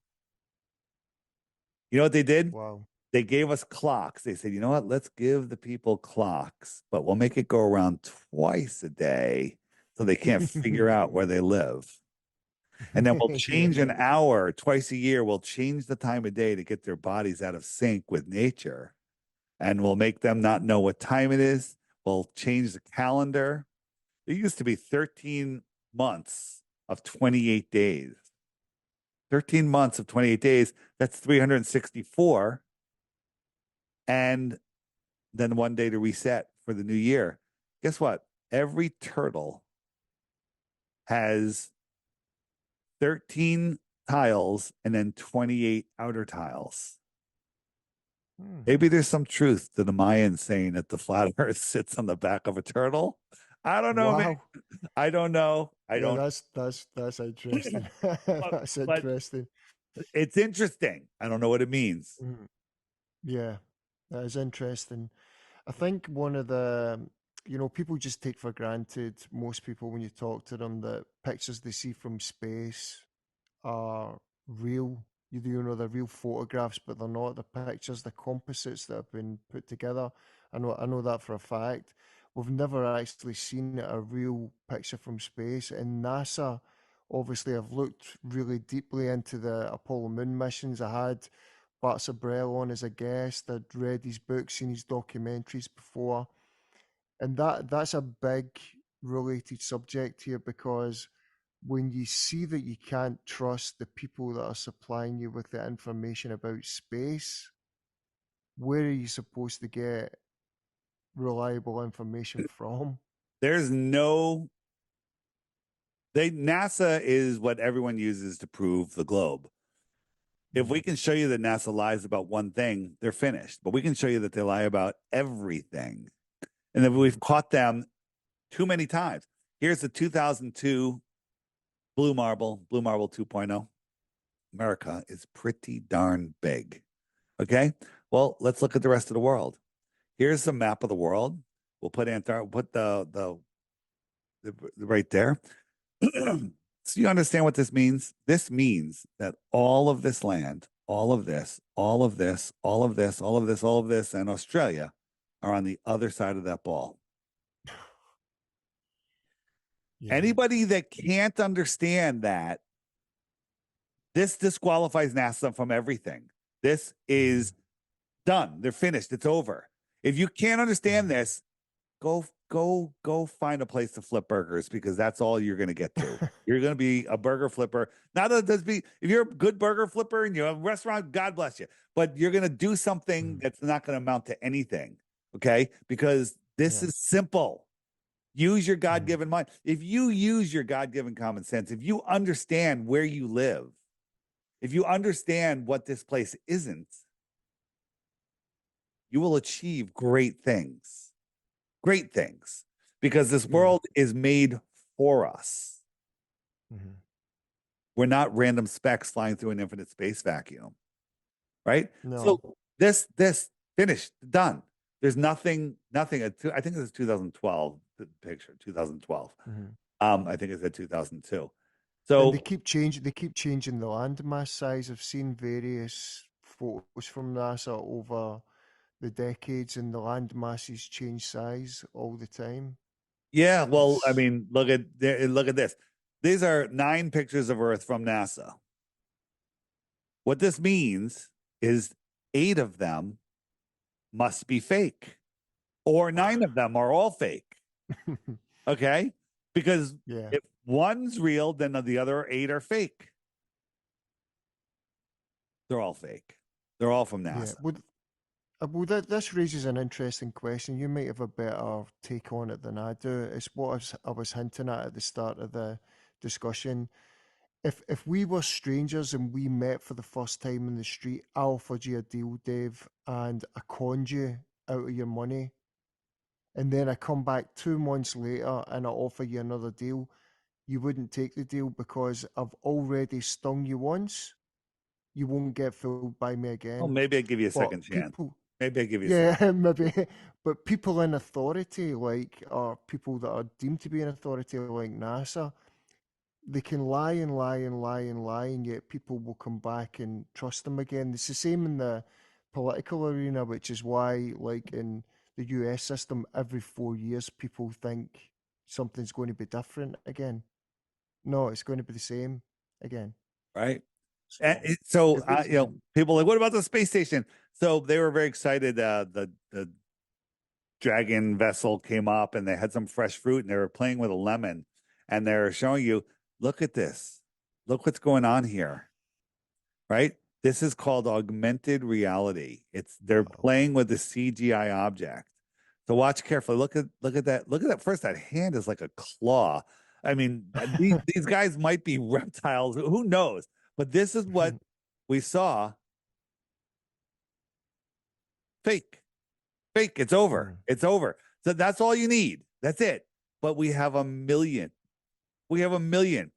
Speaker 2: You know what they did?
Speaker 1: Wow.
Speaker 2: They gave us clocks. They said, you know what? Let's give the people clocks, but we'll make it go around twice a day so they can't figure out where they live. And then we'll change an hour twice a year. We'll change the time of day to get their bodies out of sync with nature. And we'll make them not know what time it is. We'll change the calendar. It used to be 13 months of 28 days. 13 months of 28 days, that's 364. And then one day to reset for the new year. Guess what? Every turtle has 13 tiles and then 28 outer tiles. Maybe there's some truth to the Mayans saying that the flat earth sits on the back of a turtle. I don't know, man. I don't know. I don't.
Speaker 1: That's interesting. That's
Speaker 2: but
Speaker 1: interesting.
Speaker 2: It's interesting. I don't know what it means.
Speaker 1: Yeah, that is interesting. I think one of the, people just take for granted, most people, when you talk to them, that pictures they see from space are real. They're real photographs, but they're not. The pictures, the composites that have been put together. I know that for a fact. We've never actually seen a real picture from space. And NASA, obviously, have looked really deeply into the Apollo moon missions. I had Bart Sabrell on as a guest. I'd read his books, seen his documentaries before. And that's a big related subject here, because when you see that you can't trust the people that are supplying you with the information about space, where are you supposed to get reliable information from?
Speaker 2: There's NASA is what everyone uses to prove the globe. If we can show you that NASA lies about one thing, they're finished. But we can show you that they lie about everything. And then we've caught them too many times. Here's the 2002 Blue Marble 2.0. America is pretty darn big. Okay. Well, let's look at the rest of the world. Here's the map of the world. We'll put the right there. So you understand what this means? This means that all of this land, all of this, all of this, all of this, all of this, all of this, and Australia are on the other side of that ball. Yeah. Anybody that can't understand that, this disqualifies NASA from everything. This is done. They're finished. It's over. If you can't understand this, go find a place to flip burgers, because that's all you're going to get to. You're going to be a burger flipper. Not that if you're a good burger flipper and you have a restaurant, God bless you. But you're going to do something that's not going to amount to anything. Okay? Because this is simple. Use your God-given mind. If you use your God-given common sense, if you understand where you live, if you understand what this place isn't, you will achieve great things. Great things. Because this world is made for us. We're not random specks flying through an infinite space vacuum. Right? No. So this finished, done. There's nothing. I think it's 2012, the picture, 2012. I think it's at 2002. So
Speaker 1: and they keep changing the landmass size. I've seen various photos from NASA over the decades, and the land masses change size all the time.
Speaker 2: Yeah, well, I mean, look at this. These are 9 pictures of Earth from NASA. What this means is 8 of them must be fake, or 9 of them are all fake. Okay? Because if one's real, then the other 8 are fake. They're all fake. They're all from NASA.
Speaker 1: Yeah. Well, this raises an interesting question. You might have a better take on it than I do. It's what I was hinting at the start of the discussion. If we were strangers and we met for the first time in the street, I offered you a deal, Dave, and I conned you out of your money, and then I come back 2 months later and I offer you another deal, you wouldn't take the deal because I've already stung you once. You won't get fooled by me
Speaker 2: Oh,
Speaker 1: again.
Speaker 2: maybe I give you a
Speaker 1: But
Speaker 2: second chance.
Speaker 1: people,
Speaker 2: Maybe I give you a second.
Speaker 1: yeah, maybe. But people in authority, like, or people that are deemed to be in authority, like NASA, they can lie and lie and lie and lie, and yet people will come back and trust them again. It's the same in the political arena, which is why, like in the US system, every 4 years, people think something's going to be different again. No, it's going to be the same again.
Speaker 2: Right. And
Speaker 1: So
Speaker 2: so,
Speaker 1: it raises an
Speaker 2: people are like, what about the space station? So they were very excited. The Dragon vessel came up and they had some fresh fruit and they were playing with a lemon and they're showing you, look at this. Look what's going on here. Right? This is called augmented reality. They're
Speaker 1: wow.
Speaker 2: playing with the CGI object. So watch carefully. Look at that. Look at that. First, that hand is like a claw. I mean, these guys might be reptiles. Who knows? But this is what we saw. Fake. Fake. It's over.
Speaker 1: Mm.
Speaker 2: It's over. So that's all you need. That's it. But we have a million. We have a million.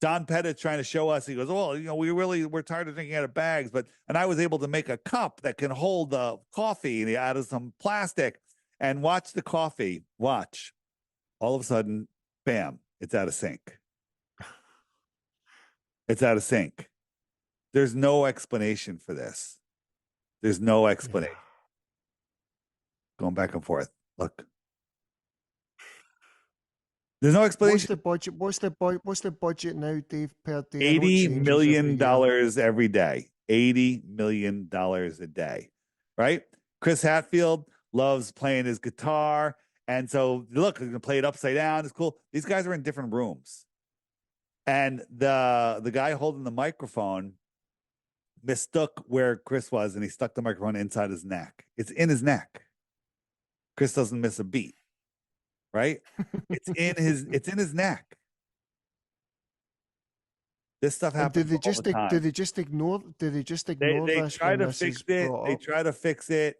Speaker 2: Don Pettit trying to show us. He goes, "Well, we're tired of drinking out of bags, and I was able to make a cup that can hold the coffee and out of some plastic and watch the coffee. Watch. All of a sudden, bam, it's out of sync. It's out of sync. There's no explanation for this. There's no
Speaker 1: Yeah.
Speaker 2: explanation. Going back and forth. Look, there's no
Speaker 1: What's
Speaker 2: explanation.
Speaker 1: the budget? What's the budget now, Dave, per day? I know it
Speaker 2: $80
Speaker 1: changes every
Speaker 2: million
Speaker 1: year.
Speaker 2: every day. $80 million a day. Right? Chris Hatfield loves playing his guitar. And so look, he's gonna play it upside down. It's cool. These guys are in different rooms. And the guy holding the microphone mistook where Chris was, and he stuck the microphone inside his neck. It's in his neck. Chris doesn't miss a beat, right? It's in his neck. This stuff
Speaker 1: And
Speaker 2: happens all the time.
Speaker 1: do they just ignore
Speaker 2: They
Speaker 1: this
Speaker 2: try
Speaker 1: when
Speaker 2: to
Speaker 1: this
Speaker 2: fix
Speaker 1: is
Speaker 2: it.
Speaker 1: brought
Speaker 2: They
Speaker 1: up?
Speaker 2: try to fix it.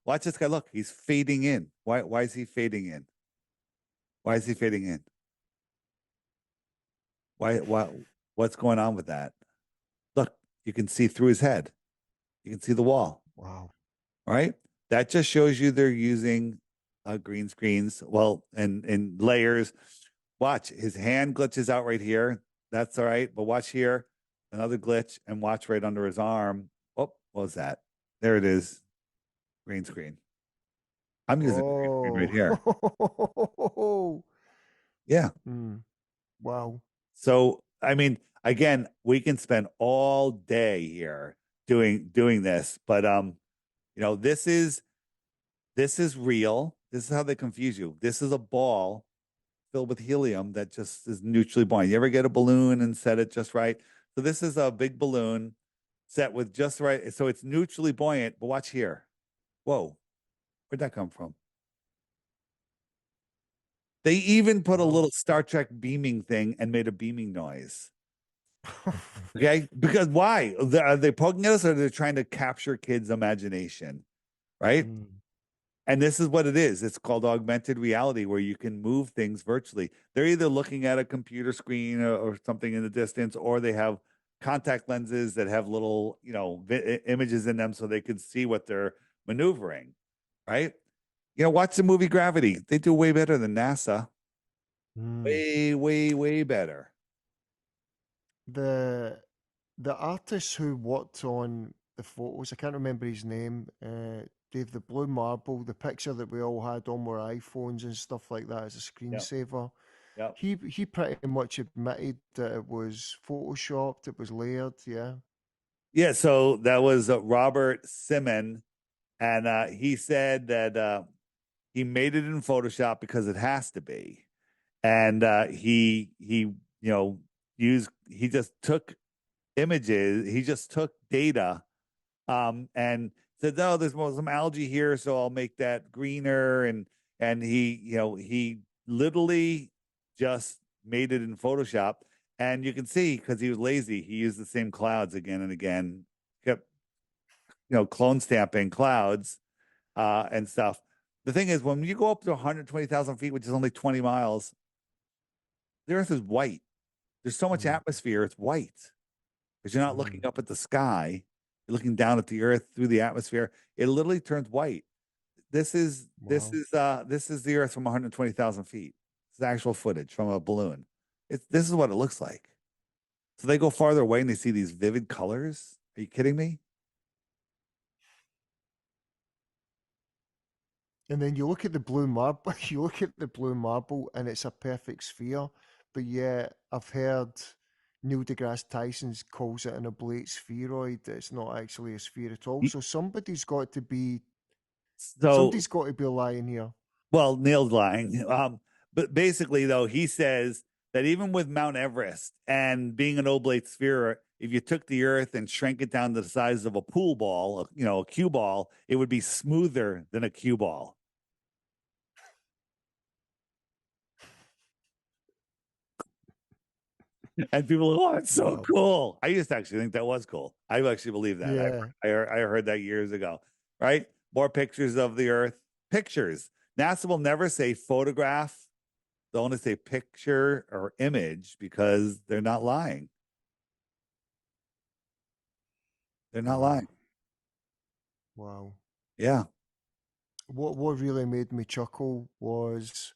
Speaker 2: Watch this guy. Look, he's fading in. Why is he fading in? Why is he fading in? Why what's going on with that? Look, you can see through his head. You can see the wall.
Speaker 1: Wow.
Speaker 2: Right? That just shows you they're using green screens. Well, and layers. Watch, his hand glitches out right here. That's all right. But watch here, another glitch, and watch right under his arm. Oh, what was that? There it is. Green screen. I'm using a green screen right here.
Speaker 1: Oh.
Speaker 2: Yeah.
Speaker 1: Mm, wow.
Speaker 2: So I mean, again, we can spend all day here doing this, but this is real. This is how they confuse you. This is a ball filled with helium that just is neutrally buoyant. You ever get a balloon and set it just right? So this is a big balloon set with just right. So it's neutrally buoyant, but watch here. Whoa, where'd that come from? They even put a
Speaker 1: Wow.
Speaker 2: little Star Trek beaming thing and made a beaming noise. Okay, because why? Are they poking at us, or they're trying to capture kids' imagination, right?
Speaker 1: Mm.
Speaker 2: And this is what it is. It's called augmented reality, where you can move things virtually. They're either looking at a computer screen or something in the distance, or they have contact lenses that have little, images in them so they can see what they're maneuvering, right? Watch the movie Gravity. They do way better than NASA.
Speaker 1: Mm.
Speaker 2: Way, way, way better.
Speaker 1: The the artist who worked on the photos, I can't remember his name, Dave, the blue marble, the picture that we all had on our iPhones and stuff like that as a
Speaker 2: Yep.
Speaker 1: screensaver.
Speaker 2: Yep.
Speaker 1: He pretty much admitted that it was photoshopped, it was layered, yeah.
Speaker 2: Yeah. So that was Robert Simon, and he said that he made it in Photoshop because it has to be, and he he just took images, he just took data, and said, "Oh, there's some algae here, so I'll make that greener." And he literally just made it in Photoshop, and you can see because he was lazy, he used the same clouds again and again, kept clone stamping clouds and stuff. The thing is, when you go up to 120,000 feet, which is only 20 miles, the Earth is white. There's so much atmosphere, it's white because you're not looking up at the sky. You're looking down at the Earth through the atmosphere. It literally turns white. This is the Earth from 120,000 feet. It's actual footage from a balloon. This is what it looks like. So they go farther away and they see these vivid colors. Are you kidding me?
Speaker 1: And then you look at the blue marble, you look at the blue marble, and it's a perfect sphere. But yeah, I've heard Neil deGrasse Tyson calls it an oblate spheroid. It's not actually a sphere at all. So somebody's got to be
Speaker 2: So,
Speaker 1: lying here.
Speaker 2: well, Neil's lying. But basically, though, he says that even with Mount Everest and being an oblate sphere, if you took the Earth and shrank it down to the size of a pool ball, a cue ball, it would be smoother than a cue ball. And people are like, "Oh, it's so cool." I used to actually think that was cool. I actually believe that.
Speaker 1: Yeah.
Speaker 2: I heard that years ago, right? More pictures of the Earth. Pictures. NASA will never say photograph. They'll only say picture or image because they're not lying. They're not lying.
Speaker 1: Wow.
Speaker 2: Yeah.
Speaker 1: What really made me chuckle was,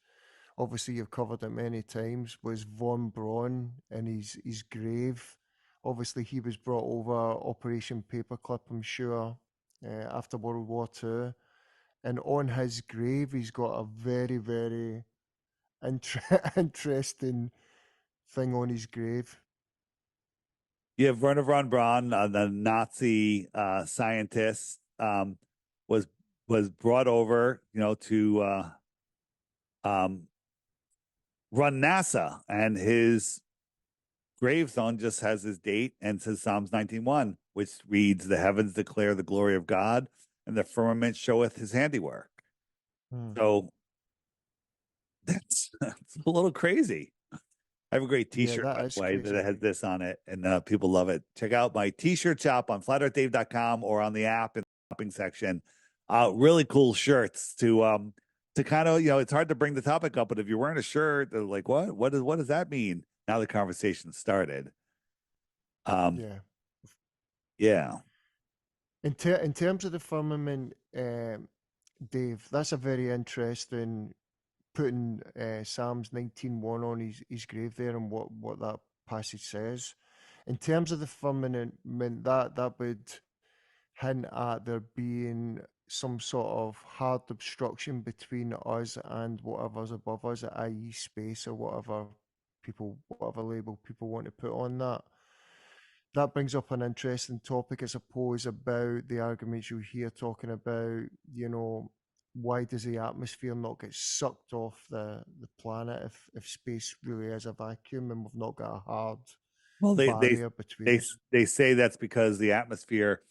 Speaker 1: obviously you've covered it many times, was von Braun in his grave. Obviously he was brought over Operation Paperclip, I'm sure, after World War II. And on his grave, he's got a very, very interesting thing on his grave.
Speaker 2: You have Werner von Braun, the Nazi scientist, was brought over, to run NASA, and his gravestone just has his date and says Psalms 19:1, which reads, "The heavens declare the glory of God, and the firmament showeth his handiwork." So that's a little crazy. I have a great T-shirt, by the way, that has this on it, and people love it. Check out my T-shirt shop on flatearthdave.com or on the app in the shopping section. Really cool shirts to kind of, it's hard to bring the topic up, but if you're wearing a shirt, they're like, what does that mean? Now the conversation started.
Speaker 1: Yeah.
Speaker 2: Yeah.
Speaker 1: In terms of the firmament, Dave, that's a very interesting, putting Psalms 19:1 on his grave there and what that passage says. In terms of the firmament, that would hint at there being some sort of hard obstruction between us and whatever's above us, i.e. space or whatever label people want to put on that. That brings up an interesting topic, I suppose, about the arguments you hear talking about, why does the atmosphere not get sucked off the planet if space really is a vacuum and we've not got a hard barrier between us?
Speaker 2: They say that's because the atmosphere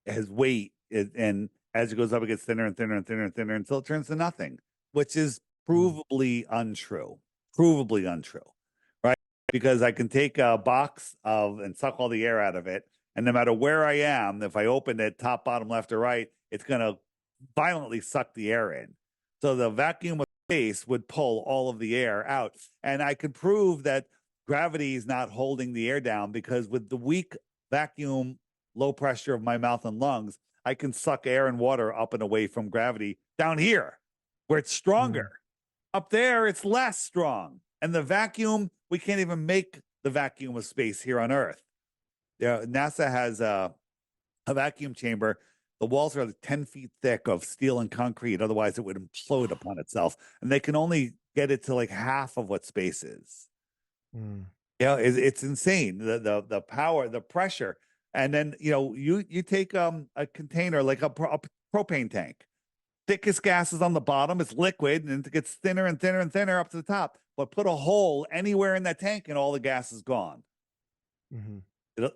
Speaker 2: has weight, and as it goes up, it gets thinner and thinner and thinner and thinner until it turns to nothing, which is provably untrue. Provably untrue, right? Because I can take a box and suck all the air out of it, and no matter where I am, if I open it top, bottom, left, or right, it's going to violently suck the air in. So the vacuum of space would pull all of the air out. And I could prove that gravity is not holding the air down because with the weak vacuum, low pressure of my mouth and lungs, I can suck air and water up and away from gravity down here where it's stronger. Up there, it's less strong. And the vacuum, we can't even make the vacuum of space here on Earth. NASA has a vacuum chamber. The walls are 10 feet thick of steel and concrete. Otherwise, it would implode upon itself. And they can only get it to like half of what space is. It's insane. The power, the pressure. And then, you take a container like a propane tank. Thickest gas is on the bottom. It's liquid, and it gets thinner and thinner and thinner up to the top. But put a hole anywhere in that tank, and all the gas is gone.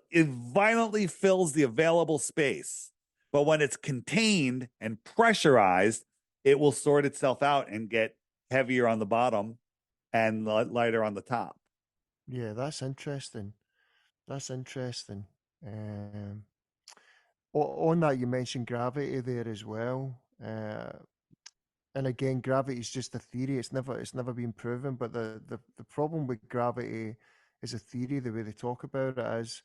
Speaker 2: It violently fills the available space. But when it's contained and pressurized, it will sort itself out and get heavier on the bottom and lighter on the top.
Speaker 1: Yeah, that's interesting. That's interesting. Um, on that, you mentioned gravity there as well. And again, gravity is just a theory. It's never been proven. But the problem with gravity as a theory, the way they talk about it, is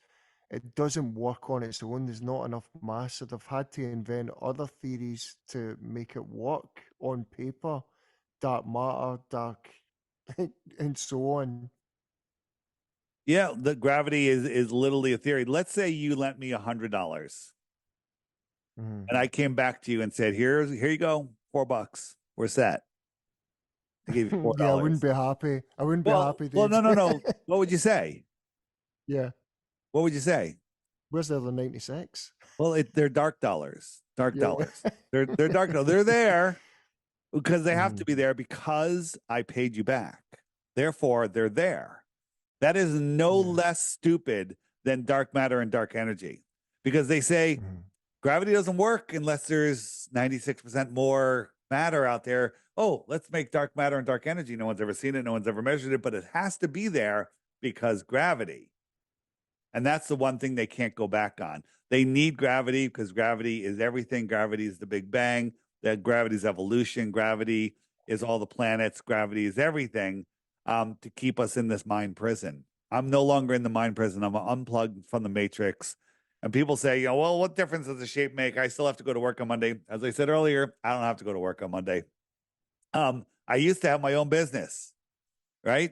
Speaker 1: it doesn't work on its own. There's not enough mass, so they've had to invent other theories to make it work on paper. Dark matter, dark, and so on.
Speaker 2: Yeah, the gravity is literally a theory. Let's say you lent me $100
Speaker 1: Mm.
Speaker 2: and I came back to you and said, here you go, $4. We're set. I gave you four
Speaker 1: Yeah, I wouldn't
Speaker 2: dollars.
Speaker 1: be happy. I wouldn't be happy,
Speaker 2: Well,
Speaker 1: Dave.
Speaker 2: no. What would you say?
Speaker 1: Yeah.
Speaker 2: What would you say?
Speaker 1: Where's the other 96?
Speaker 2: Well, they're dark dollars. Dark
Speaker 1: Yeah.
Speaker 2: dollars. They're dark dollars. They're there because they have to
Speaker 1: Mm,
Speaker 2: be there because I paid you back. Therefore, they're there. That is no
Speaker 1: yeah.
Speaker 2: less stupid than dark matter and dark energy because they say
Speaker 1: Mm,
Speaker 2: gravity doesn't work unless there's 96% more matter out there. Oh, let's make dark matter and dark energy. No one's ever seen it. No one's ever measured it, but it has to be there because gravity. And that's the one thing they can't go back on. They need gravity because gravity is everything. Gravity is the Big Bang. That gravity is evolution. Gravity is all the planets. Gravity is everything to keep us in this mind prison. I'm no longer in the mind prison. I'm unplugged from the matrix. And people say, you know, well, what difference does the shape make? I still have to go to work on Monday. As I said earlier, I don't have to go to work on Monday. I used to have my own business, right?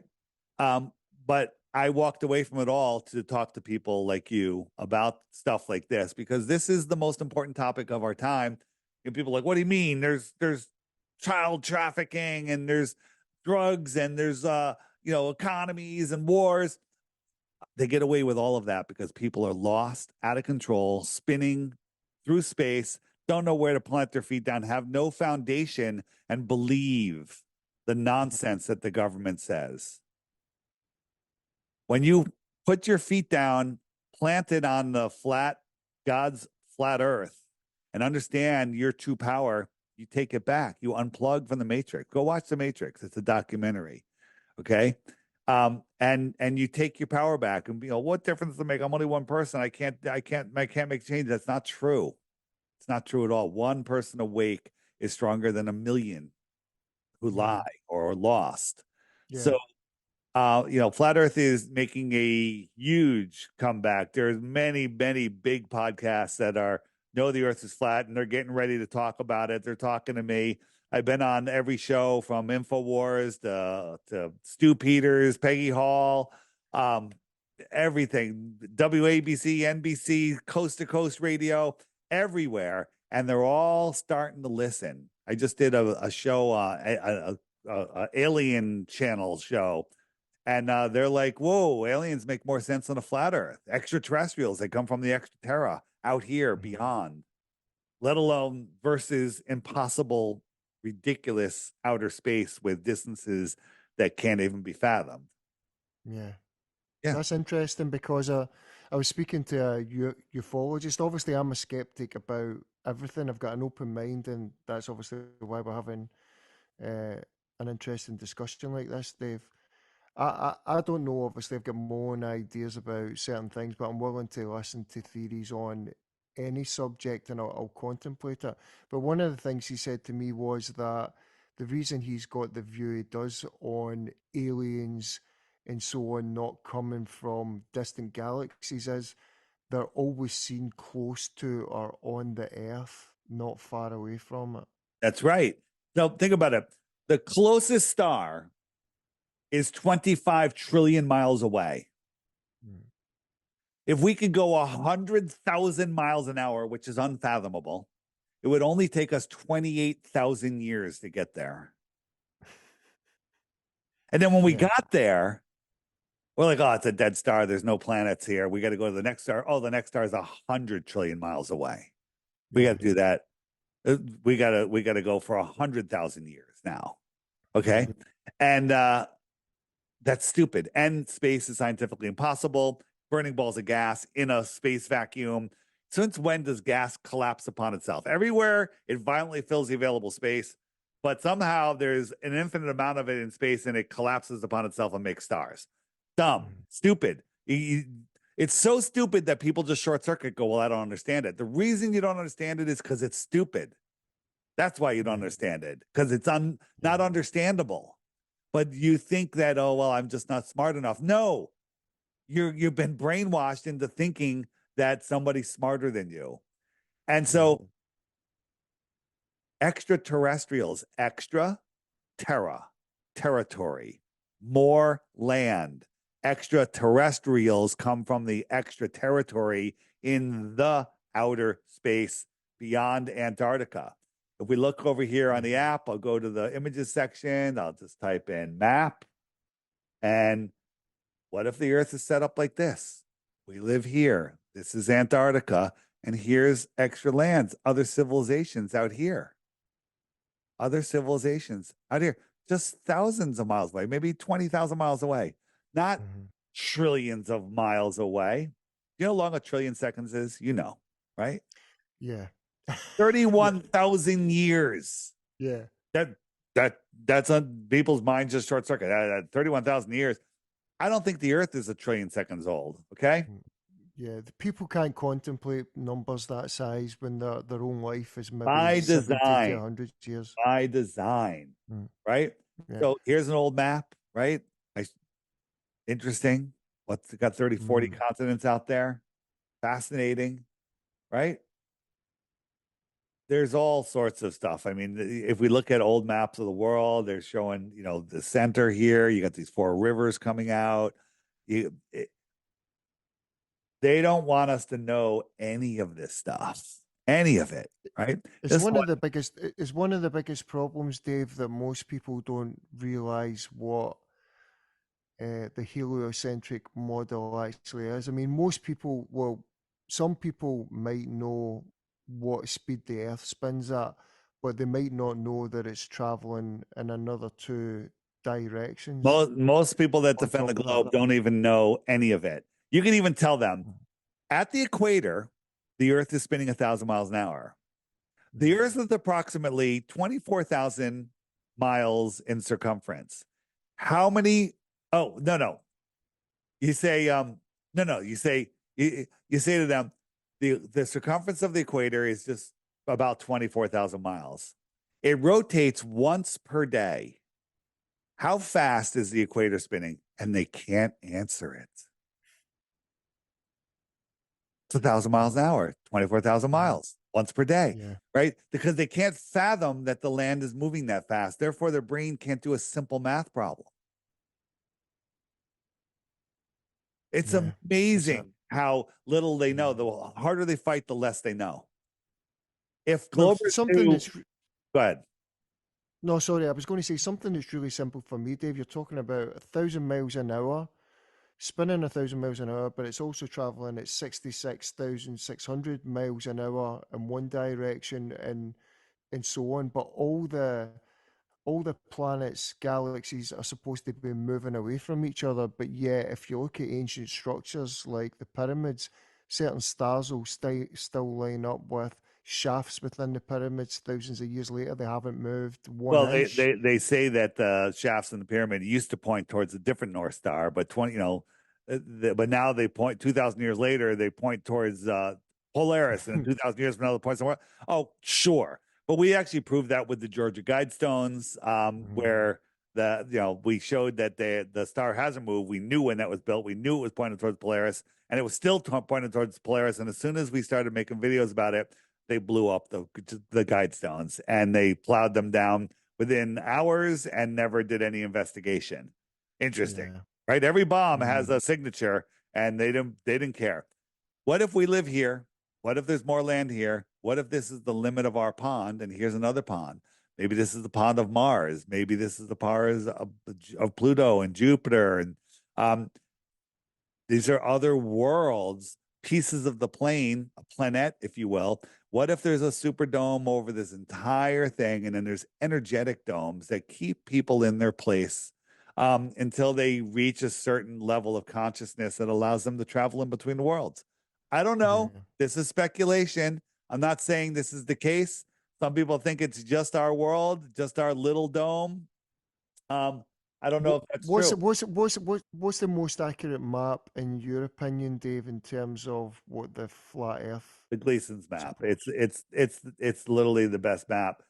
Speaker 2: But I walked away from it all to talk to people like you about stuff like this because this is the most important topic of our time. And people are like, what do you mean? There's child trafficking and there's drugs and there's economies and wars. They get away with all of that because people are lost, out of control, spinning through space, don't know where to plant their feet down, have no foundation, and believe the nonsense that the government says. When you put your feet down, planted on the God's flat earth, and understand your true power, you take it back. You unplug from the Matrix. Go watch the Matrix. It's a documentary. Okay. And you take your power back and what difference does it make? I'm only one person. I can't make change. That's not true. It's not true at all. One person awake is stronger than a million who
Speaker 1: mm,
Speaker 2: lie or are lost.
Speaker 1: yeah.
Speaker 2: So Flat Earth is making a huge comeback. There's many, many big podcasts that know the Earth is flat, and they're getting ready to talk about it. They're talking to me. I've been on every show from InfoWars to Stu Peters, Peggy Hall, everything, WABC, NBC, Coast to Coast Radio, everywhere, and they're all starting to listen. I just did a show, a alien channel show. And they're like, whoa, aliens make more sense than a flat earth. Extraterrestrials, they come from the extra terra out here
Speaker 1: Mm,
Speaker 2: beyond, let alone versus impossible, ridiculous outer space with distances that can't even be fathomed.
Speaker 1: yeah.
Speaker 2: Yeah,
Speaker 1: That's interesting because I was speaking to a ufologist. Obviously, I'm a skeptic about everything. I've got an open mind, and that's obviously why we're having uh, an interesting discussion like this, Dave. I don't know. Obviously, I've got my own ideas about certain things, but I'm willing to listen to theories on any subject and I'll contemplate it. But one of the things he said to me was that the reason he's got the view he does on aliens and so on not coming from distant galaxies is they're always seen close to or on the Earth, not far away from it.
Speaker 2: that's right. Now, think about it. The closest star is 25 trillion miles away.
Speaker 1: Mm.
Speaker 2: If we could go 100,000 miles an hour, which is unfathomable, it would only take us 28,000 years to get there. And then when we
Speaker 1: Yeah,
Speaker 2: got there, we're like, oh, it's a dead star. There's no planets here. We got to go to the next star. Oh, the next star is 100 trillion miles away. We
Speaker 1: yeah,
Speaker 2: got to do that. We got to go for 100,000 years now.
Speaker 1: yeah.
Speaker 2: Okay. And that's stupid. And space is scientifically impossible. Burning balls of gas in a space vacuum. Since when does gas collapse upon itself? Everywhere it violently fills the available space, but somehow there's an infinite amount of it in space and it collapses upon itself and makes stars. Dumb, stupid. It's so stupid that people just short circuit go, well, I don't understand it. The reason you don't understand it is because it's stupid. That's why you don't understand it, because it's not understandable. But you think that, oh, well, I'm just not smart enough. No, you've been brainwashed into thinking that somebody's smarter than you. And so extraterrestrials, extra, terra, territory, more land. Extraterrestrials come from the extra territory in the outer space beyond Antarctica. If we look over here on the app, I'll go to the images section. I'll just type in map. And what if the Earth is set up like this? We live here. This is Antarctica. And here's extra lands, other civilizations out here. Other civilizations out here, just thousands of miles away, maybe 20,000 miles away, not trillions of miles away. You know how long a trillion seconds is? You know, right?
Speaker 1: Yeah.
Speaker 2: 31,000 years.
Speaker 1: Yeah.
Speaker 2: That's on people's minds, just short circuit. 31,000 years. I don't think the Earth is a trillion seconds old. Okay.
Speaker 1: Yeah, the people can't contemplate numbers that size when their own life is maybe
Speaker 2: By
Speaker 1: 70
Speaker 2: design.
Speaker 1: to 100 years.
Speaker 2: By design, right?
Speaker 1: Yeah.
Speaker 2: So here's an old map, right? Interesting. What's got 30, 40 continents out there? Fascinating, right? There's all sorts of stuff. I mean, if we look at old maps of the world, they're showing, you know, the center here. You got these 4 rivers coming out. They don't want us to know any of this stuff, any of it, right?
Speaker 1: It's one of the biggest problems, Dave, that most people don't realize what the heliocentric model actually is. I mean, most people, well, some people might know what speed the Earth spins at, but they might not know that it's traveling in another 2 directions.
Speaker 2: Most people that defend the globe don't even know any of it. You can even tell them at the equator, the Earth is spinning 1,000 miles an hour. The Earth is approximately 24,000 miles in circumference. How many? Oh, no. You say, no. You say to them, the circumference of the equator is just about 24,000 miles. It rotates once per day. How fast is the equator spinning? And they can't answer it. It's 1,000 miles an hour, 24,000 miles once per day, right? Because they can't fathom that the land is moving that fast. Therefore, their brain can't do a simple math problem. It's amazing how little they know. The harder they fight, the less they know. If Glover's go ahead.
Speaker 1: No, sorry, I was going to say something that's really simple for me, Dave. You're talking about 1,000 miles an hour, spinning 1,000 miles an hour, but it's also traveling at 66,600 miles an hour in one direction and so on. But all the planets, galaxies are supposed to be moving away from each other. But yet, if you look at ancient structures like the pyramids, certain stars will still line up with shafts within the pyramids thousands of years later. They haven't moved one inch.
Speaker 2: They say that the shafts in the pyramid used to point towards a different North Star, but but now they point 2,000 years later, they point towards Polaris, and 2,000 years from now, they point somewhere. Oh, sure. But we actually proved that with the Georgia Guidestones, where we showed that the star hasn't moved. We knew when that was built. We knew it was pointed towards Polaris, and it was still pointed towards Polaris. And as soon as we started making videos about it, they blew up the Guidestones and they plowed them down within hours and never did any investigation. Interesting, right? Every bomb has a signature, and they didn't care. What if we live here? What if there's more land here? What if this is the limit of our pond, and here's another pond? Maybe this is the pond of Mars. Maybe this is the pond of Pluto and Jupiter. And these are other worlds, pieces of the plane, a planet, if you will. What if there's a superdome over this entire thing, and then there's energetic domes that keep people in their place until they reach a certain level of consciousness that allows them to travel in between the worlds? I don't know.
Speaker 1: Yeah.
Speaker 2: This is speculation. I'm not saying this is the case. Some people think it's just our world, just our little dome. I don't know if that's true.
Speaker 1: What's the most accurate map in your opinion, Dave, in terms of what the flat Earth
Speaker 2: The Gleason's map.
Speaker 1: supports?
Speaker 2: It's literally the best map.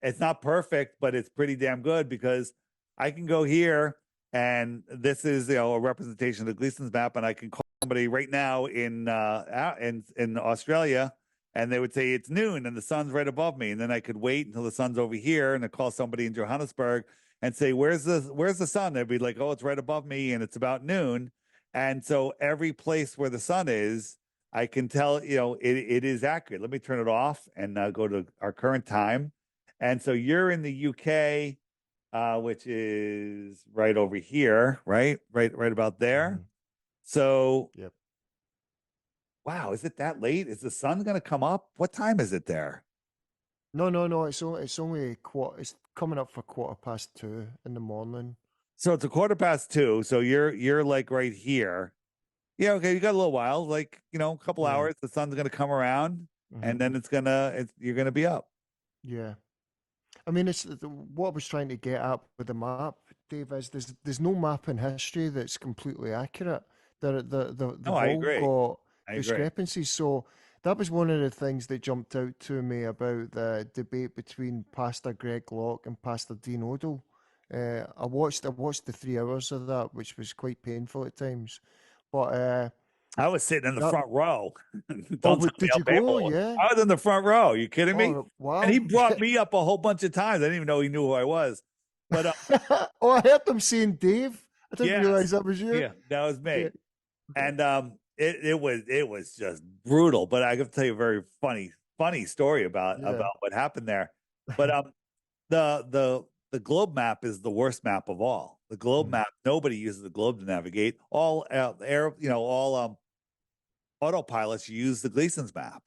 Speaker 2: It's not perfect, but it's pretty damn good because I can go here and this is a representation of the Gleason's map, and I can call somebody right now in Australia, and they would say it's noon and the sun's right above me, and then I could wait until the sun's over here and then call somebody in Johannesburg and say where's the sun? They'd be like, oh, it's right above me and it's about noon, and so every place where the sun is, I can tell, it is accurate. Let me turn it off and go to our current time. And so you're in the UK, which is right over here, right? Right about there.
Speaker 1: Mhm.
Speaker 2: So,
Speaker 1: Yep.
Speaker 2: wow, is it that late? Is the sun going to come up? What time is it there?
Speaker 1: No. It's only quarter. It's coming up for 2:15 in the morning.
Speaker 2: So it's a 2:15. So you're like right here. Yeah, okay, you got a little while, like, a couple
Speaker 1: Yeah.
Speaker 2: hours, the sun's going to come around and
Speaker 1: Hmm.
Speaker 2: then you're going to be up.
Speaker 1: Yeah. I mean, what I was trying to get at with the map, Dave, is there's no map in history that's completely accurate.
Speaker 2: No,
Speaker 1: They've
Speaker 2: I
Speaker 1: all
Speaker 2: agree.
Speaker 1: got
Speaker 2: I agree.
Speaker 1: discrepancies. So that was one of the things that jumped out to me about the debate between Pastor Greg Locke and Pastor Dean Odell. I watched the 3 hours of that, which was quite painful at times. But
Speaker 2: I was sitting in the
Speaker 1: that
Speaker 2: front row.
Speaker 1: oh,
Speaker 2: Don't tell me
Speaker 1: did
Speaker 2: how
Speaker 1: you go?
Speaker 2: painful it was.
Speaker 1: Yeah.
Speaker 2: I was in the front row. You kidding me?
Speaker 1: Oh,
Speaker 2: And he
Speaker 1: wow.
Speaker 2: brought me up a whole bunch of times. I didn't even know he knew who I was. But
Speaker 1: Oh, I heard them saying Dave. I didn't realize
Speaker 2: yes,
Speaker 1: that was you.
Speaker 2: yeah, that was
Speaker 1: Yeah.
Speaker 2: me.
Speaker 1: Okay.
Speaker 2: And it was just brutal. But I can tell you a very funny story about
Speaker 1: Yeah.
Speaker 2: what happened there. But the globe map is the worst map of all. The globe
Speaker 1: Mm,
Speaker 2: map, nobody uses the globe to navigate. All all autopilots use the Gleason's map.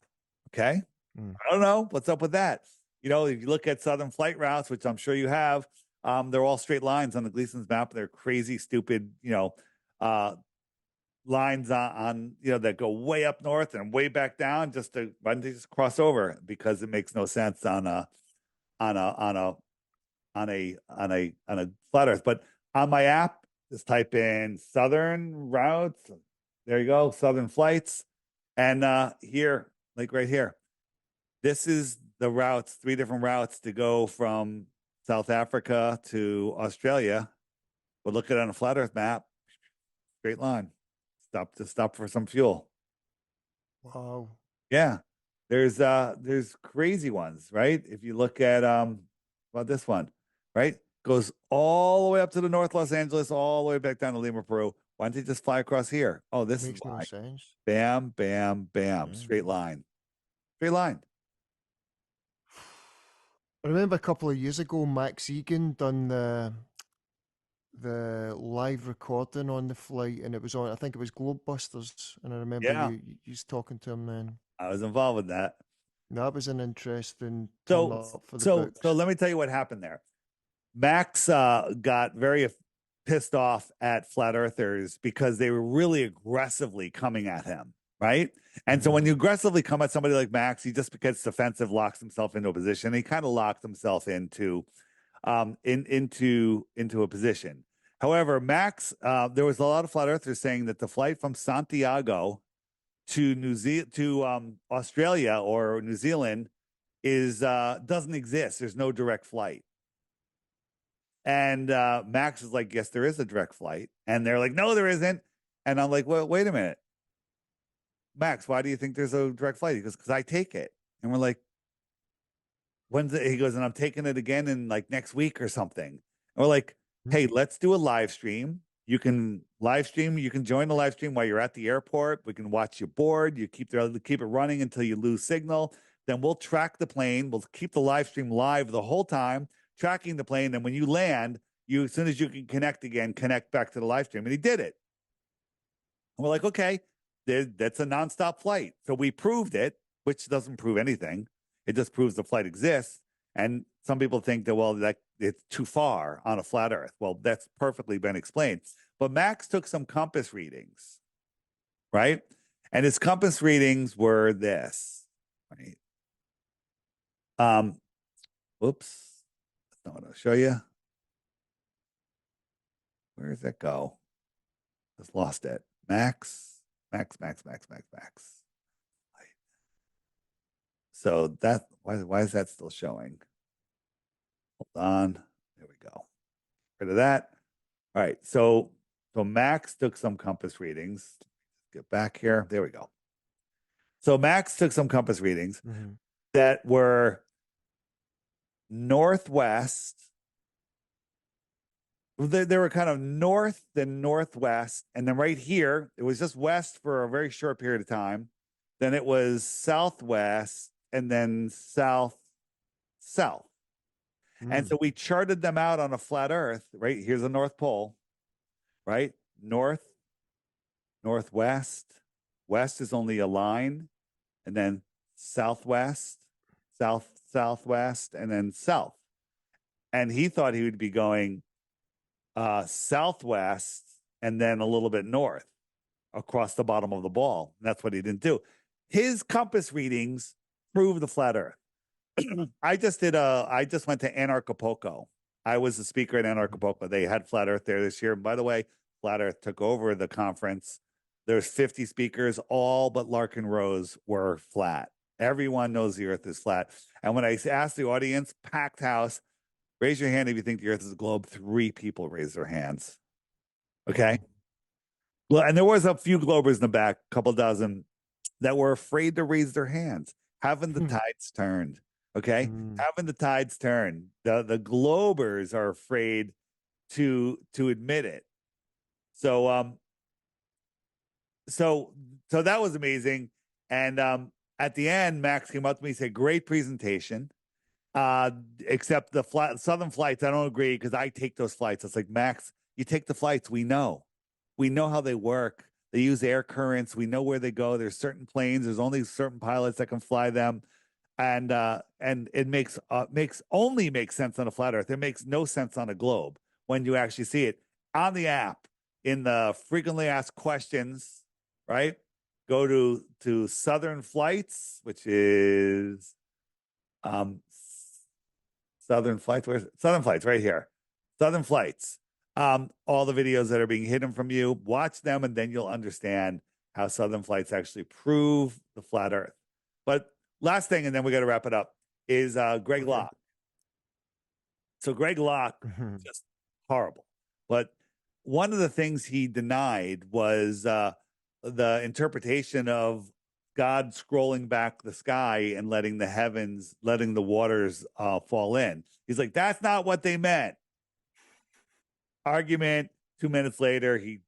Speaker 2: Okay.
Speaker 1: mm.
Speaker 2: I don't know what's up with that. If you look at Southern flight routes, which I'm sure you have, they're all straight lines on the Gleason's map. They're crazy, stupid, uh, lines on that go way up north and way back down just to why don't they just cross over because it makes no sense on a on a on a flat Earth. But on my app, just type in Southern routes. There you go, Southern flights, and here, like right here, this is the routes, 3 different routes to go from South Africa to Australia. But look at it on a flat Earth map, straight line. Stop for some fuel.
Speaker 1: Wow.
Speaker 2: Yeah. There's crazy ones, right? If you look at about this one, right? Goes all the way up to the North Los Angeles, all the way back down to Lima, Peru. Why don't they just fly across here? Oh, this is
Speaker 1: Makes no
Speaker 2: why.
Speaker 1: sense.
Speaker 2: Bam, bam, bam.
Speaker 1: Yeah.
Speaker 2: Straight line. Straight line.
Speaker 1: I remember a couple of years ago, Max Egan done the live recording on the flight, and it was on. I think it was Globebusters, and I remember
Speaker 2: Yeah,
Speaker 1: you was talking to him then.
Speaker 2: I was involved with that.
Speaker 1: That was an interesting turn
Speaker 2: So
Speaker 1: up for the
Speaker 2: so
Speaker 1: books.
Speaker 2: let me tell you what happened there. Max got very pissed off at flat earthers because they were really aggressively coming at him, right? And so
Speaker 1: Hmm.
Speaker 2: when you aggressively come at somebody like Max, he just gets defensive, locks himself into a position. He kind of locked himself into into a position. However, Max, there was a lot of flat earthers saying that the flight from Santiago to Australia or New Zealand is doesn't exist. There's no direct flight. And Max is like, yes, there is a direct flight. And they're like, no, there isn't. And I'm like, well, wait a minute. Max, why do you think there's a direct flight? He goes, because I take it. And we're like, when's it? He goes, and I'm taking it again in like next week or something. And we're like, hey, let's do a live stream. You can live stream. You can join the live stream while you're at the airport. We can watch you board. You keep it running until you lose signal. Then we'll track the plane. We'll keep the live stream live the whole time, tracking the plane. And when you land, as soon as you can connect again, connect back to the live stream. And he did it. And we're like, okay, that's a nonstop flight. So we proved it, which doesn't prove anything. It just proves the flight exists. And some people think that, well, that it's too far on a flat Earth. Well, that's perfectly been explained. But Max took some compass readings, right? And his compass readings were this. Right. Um, whoops. That's not what I'll show you. Where does that go? Just lost it. Max, max, max, max, max, max. So that why is that still showing? Hold on. There we go. Rid of that. All right. So Max took some compass readings. Get back here. There we go. So Max took some compass readings
Speaker 1: Mm-hmm.
Speaker 2: that were northwest. They were kind of north, then northwest, and then right here, it was just west for a very short period of time. Then it was southwest, and then south, south. And
Speaker 1: Mm.
Speaker 2: so we charted them out on a flat Earth, right? Here's the North Pole, right? North, northwest, west is only a line, and then southwest, south, southwest, and then south. And he thought he would be going southwest and then a little bit north across the bottom of the ball. And that's what he didn't do. His compass readings prove the flat Earth. I just went to Anarchapulco. I was the speaker at Anarchapulco. They had Flat Earth there this year. And by the way, Flat Earth took over the conference. There's 50 speakers, all but Larkin Rose were flat. Everyone knows the Earth is flat. And when I asked the audience, packed house, raise your hand if you think the Earth is a globe. 3 people raised their hands. Okay.
Speaker 1: Wow.
Speaker 2: Well, and there was a few Globers in the back, a couple dozen, that were afraid to raise their hands. Haven't the tides turned? Okay.
Speaker 1: Mm.
Speaker 2: Haven't the tides turned? The Globers are afraid to admit it. So so that was amazing. And at the end, Max came up to me and said, great presentation. Except the southern flights, I don't agree because I take those flights. It's like, Max, you take the flights. We know how they work. They use air currents. We know where they go. There's certain planes. There's only certain pilots that can fly them. And it makes sense on a flat Earth. It makes no sense on a globe when you actually see it on the app in the frequently asked questions, right? Go to Southern Flights, which is um Southern Flights. Where's Southern Flights? Right here. Southern Flights. All the videos that are being hidden from you, watch them, and then you'll understand how Southern Flights actually prove the flat Earth. But last thing, and then we got to wrap it up, is Greg
Speaker 1: Okay.
Speaker 2: Locke. So Greg Locke,
Speaker 1: Mm-hmm.
Speaker 2: just horrible. But one of the things he denied was the interpretation of God scrolling back the sky and letting the waters fall in. He's like, that's not what they meant. Argument. 2 minutes later, he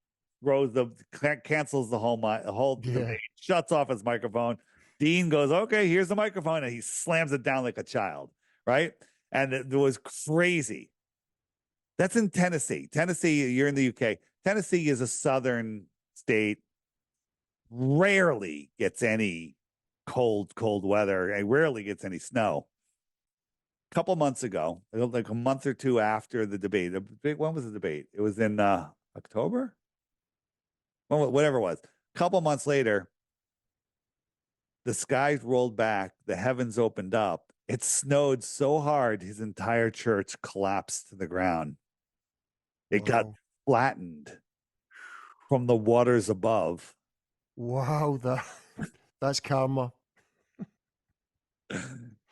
Speaker 2: cancels the whole
Speaker 1: Yeah.
Speaker 2: debate, shuts off his microphone. Dean goes, okay, here's the microphone, and he slams it down like a child, right? And it was crazy. That's in Tennessee. Tennessee, you're in the UK. Tennessee is a southern state, rarely gets any cold weather. It rarely gets any snow. A couple months ago, like a month or two after the debate, when was the debate? It was in October? Well, whatever it was. A couple months later, the skies rolled back, the heavens opened up. It snowed so hard, his entire church collapsed to the ground. It got
Speaker 1: Wow.
Speaker 2: flattened from the waters above.
Speaker 1: Wow. That's karma.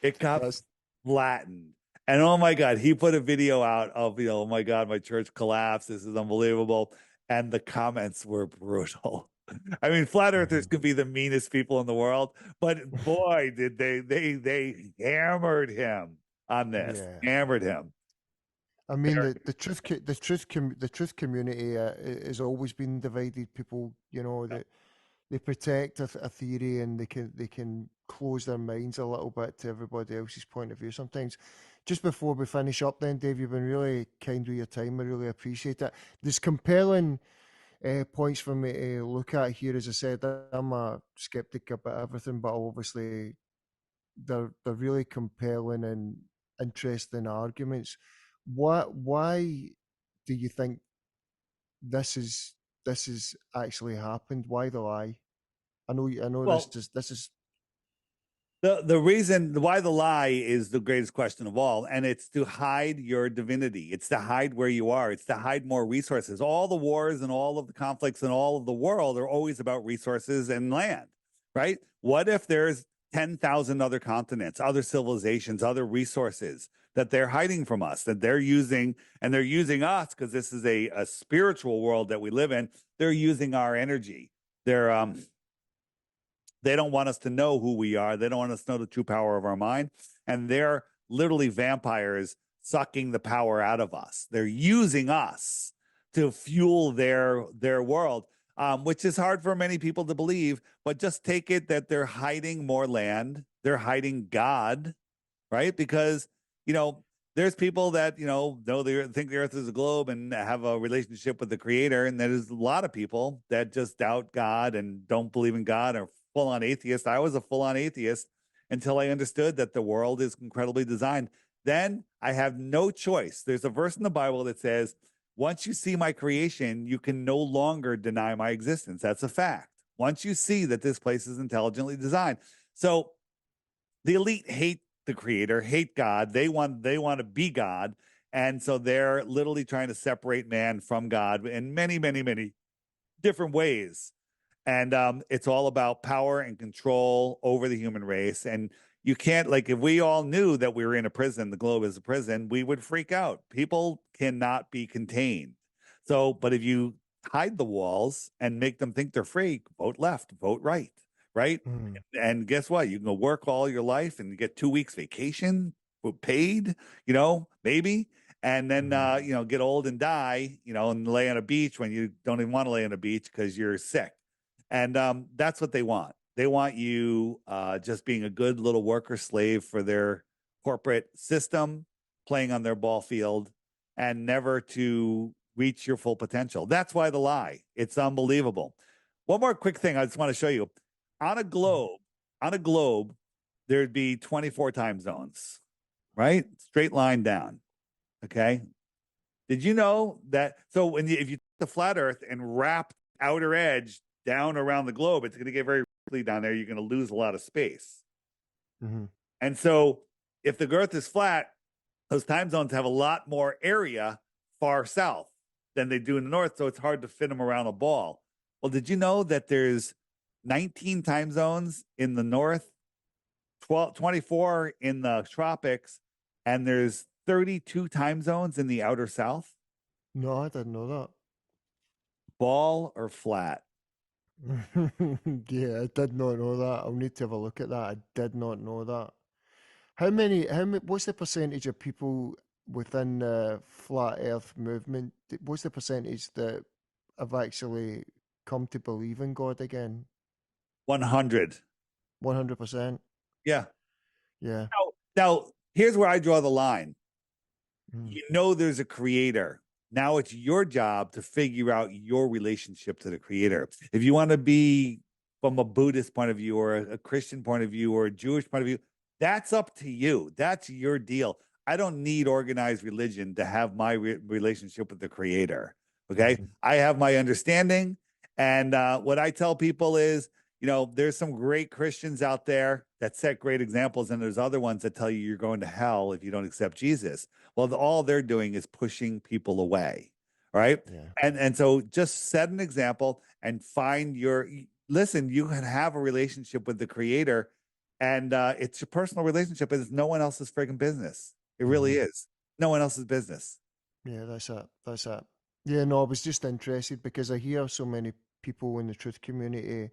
Speaker 2: It got
Speaker 1: That's
Speaker 2: flattened. And oh my God, he put a video out of, oh my God, my church collapsed. This is unbelievable. And the comments were brutal. I mean, flat earthers could be the meanest people in the world, but boy, did they hammered him on this,
Speaker 1: yeah.
Speaker 2: hammered him.
Speaker 1: I mean, the truth community has always been divided. People, that they protect a theory and they can close their minds a little bit to everybody else's point of view. Sometimes, just before we finish up, then Dave, you've been really kind with your time. I really appreciate it. There's compelling points for me to look at here. As I said, I'm a skeptic about everything, but obviously they're really compelling and interesting arguments. Why do you think this is this has actually happened? Why the lie? I know
Speaker 2: Well,
Speaker 1: this is
Speaker 2: the reason why the lie is the greatest question of all, and it's to hide your divinity. It's to hide where you are. It's to hide more resources. All the wars and all of the conflicts and all of the world are always about resources and land, right? What if there's 10,000 other continents, other civilizations, other resources that they're hiding from us, that they're using, and they're using us because this is a spiritual world that we live in. They're using our energy. They don't want us to know who we are. They don't want us to know the true power of our mind. And they're literally vampires sucking the power out of us. They're using us to fuel their world, which is hard for many people to believe. But just take it that they're hiding more land. They're hiding God, right? Because, there's people that, they think the earth is a globe and have a relationship with the creator. And there's a lot of people that just doubt God and don't believe in God or full-on atheist. I was a full-on atheist until I understood that the world is incredibly designed. Then I have no choice. There's a verse in the Bible that says, once you see my creation, you can no longer deny my existence. That's a fact. Once you see that this place is intelligently designed. So the elite hate the creator, hate God. They want to be God. And so they're literally trying to separate man from God in many, many, many different ways. And it's all about power and control over the human race. And you can't, like, if we all knew that we were in a prison, the globe is a prison, we would freak out. People cannot be contained. So, but if you hide the walls and make them think they're free, vote left, vote right, right? And guess what? You can go work all your life and you get 2 weeks vacation paid, maybe. And then, get old and die, and lay on a beach when you don't even want to lay on a beach because you're sick. And that's what they want. They want you just being a good little worker slave for their corporate system, playing on their ball field, and never to reach your full potential. That's why the lie. It's unbelievable. One more quick thing I just want to show you. On a globe, there'd be 24 time zones, right? Straight line down. Okay. Did you know that? So if you take the flat earth and wrap outer edge down around the globe, it's going to get very quickly down there. You're going to lose a lot of space. And so if the earth is flat, those time zones have a lot more area far south than they do in the north. So it's hard to fit them around a ball. Well, did you know that there's 19 time zones in the north, 24 in the tropics, and there's 32 time zones in the outer south?
Speaker 1: No, I didn't know that.
Speaker 2: Ball or flat?
Speaker 1: Yeah, I did not know that. I'll need to have a look at that. I did not know that. What's the percentage of people within the flat earth movement? What's the percentage that have actually come to believe in God again?
Speaker 2: 100.
Speaker 1: 100%?
Speaker 2: Yeah.
Speaker 1: Yeah.
Speaker 2: Now, here's where I draw the line.
Speaker 1: Mm.
Speaker 2: There's a creator. Now it's your job to figure out your relationship to the creator. If you want to be from a Buddhist point of view or a Christian point of view or a Jewish point of view, that's up to you. That's your deal. I don't need organized religion to have my relationship with the creator. Okay. I have my understanding. And what I tell people is, there's some great Christians out there that set great examples, and there's other ones that tell you you're going to hell if you don't accept Jesus. Well, all they're doing is pushing people away, right?
Speaker 1: Yeah.
Speaker 2: And so just set an example and find listen, you can have a relationship with the creator, and it's your personal relationship, and it's no one else's friggin' business. It really is. No one else's business.
Speaker 1: Yeah, that's it. That's it. Yeah, no, I was just interested because I hear so many people in the truth community,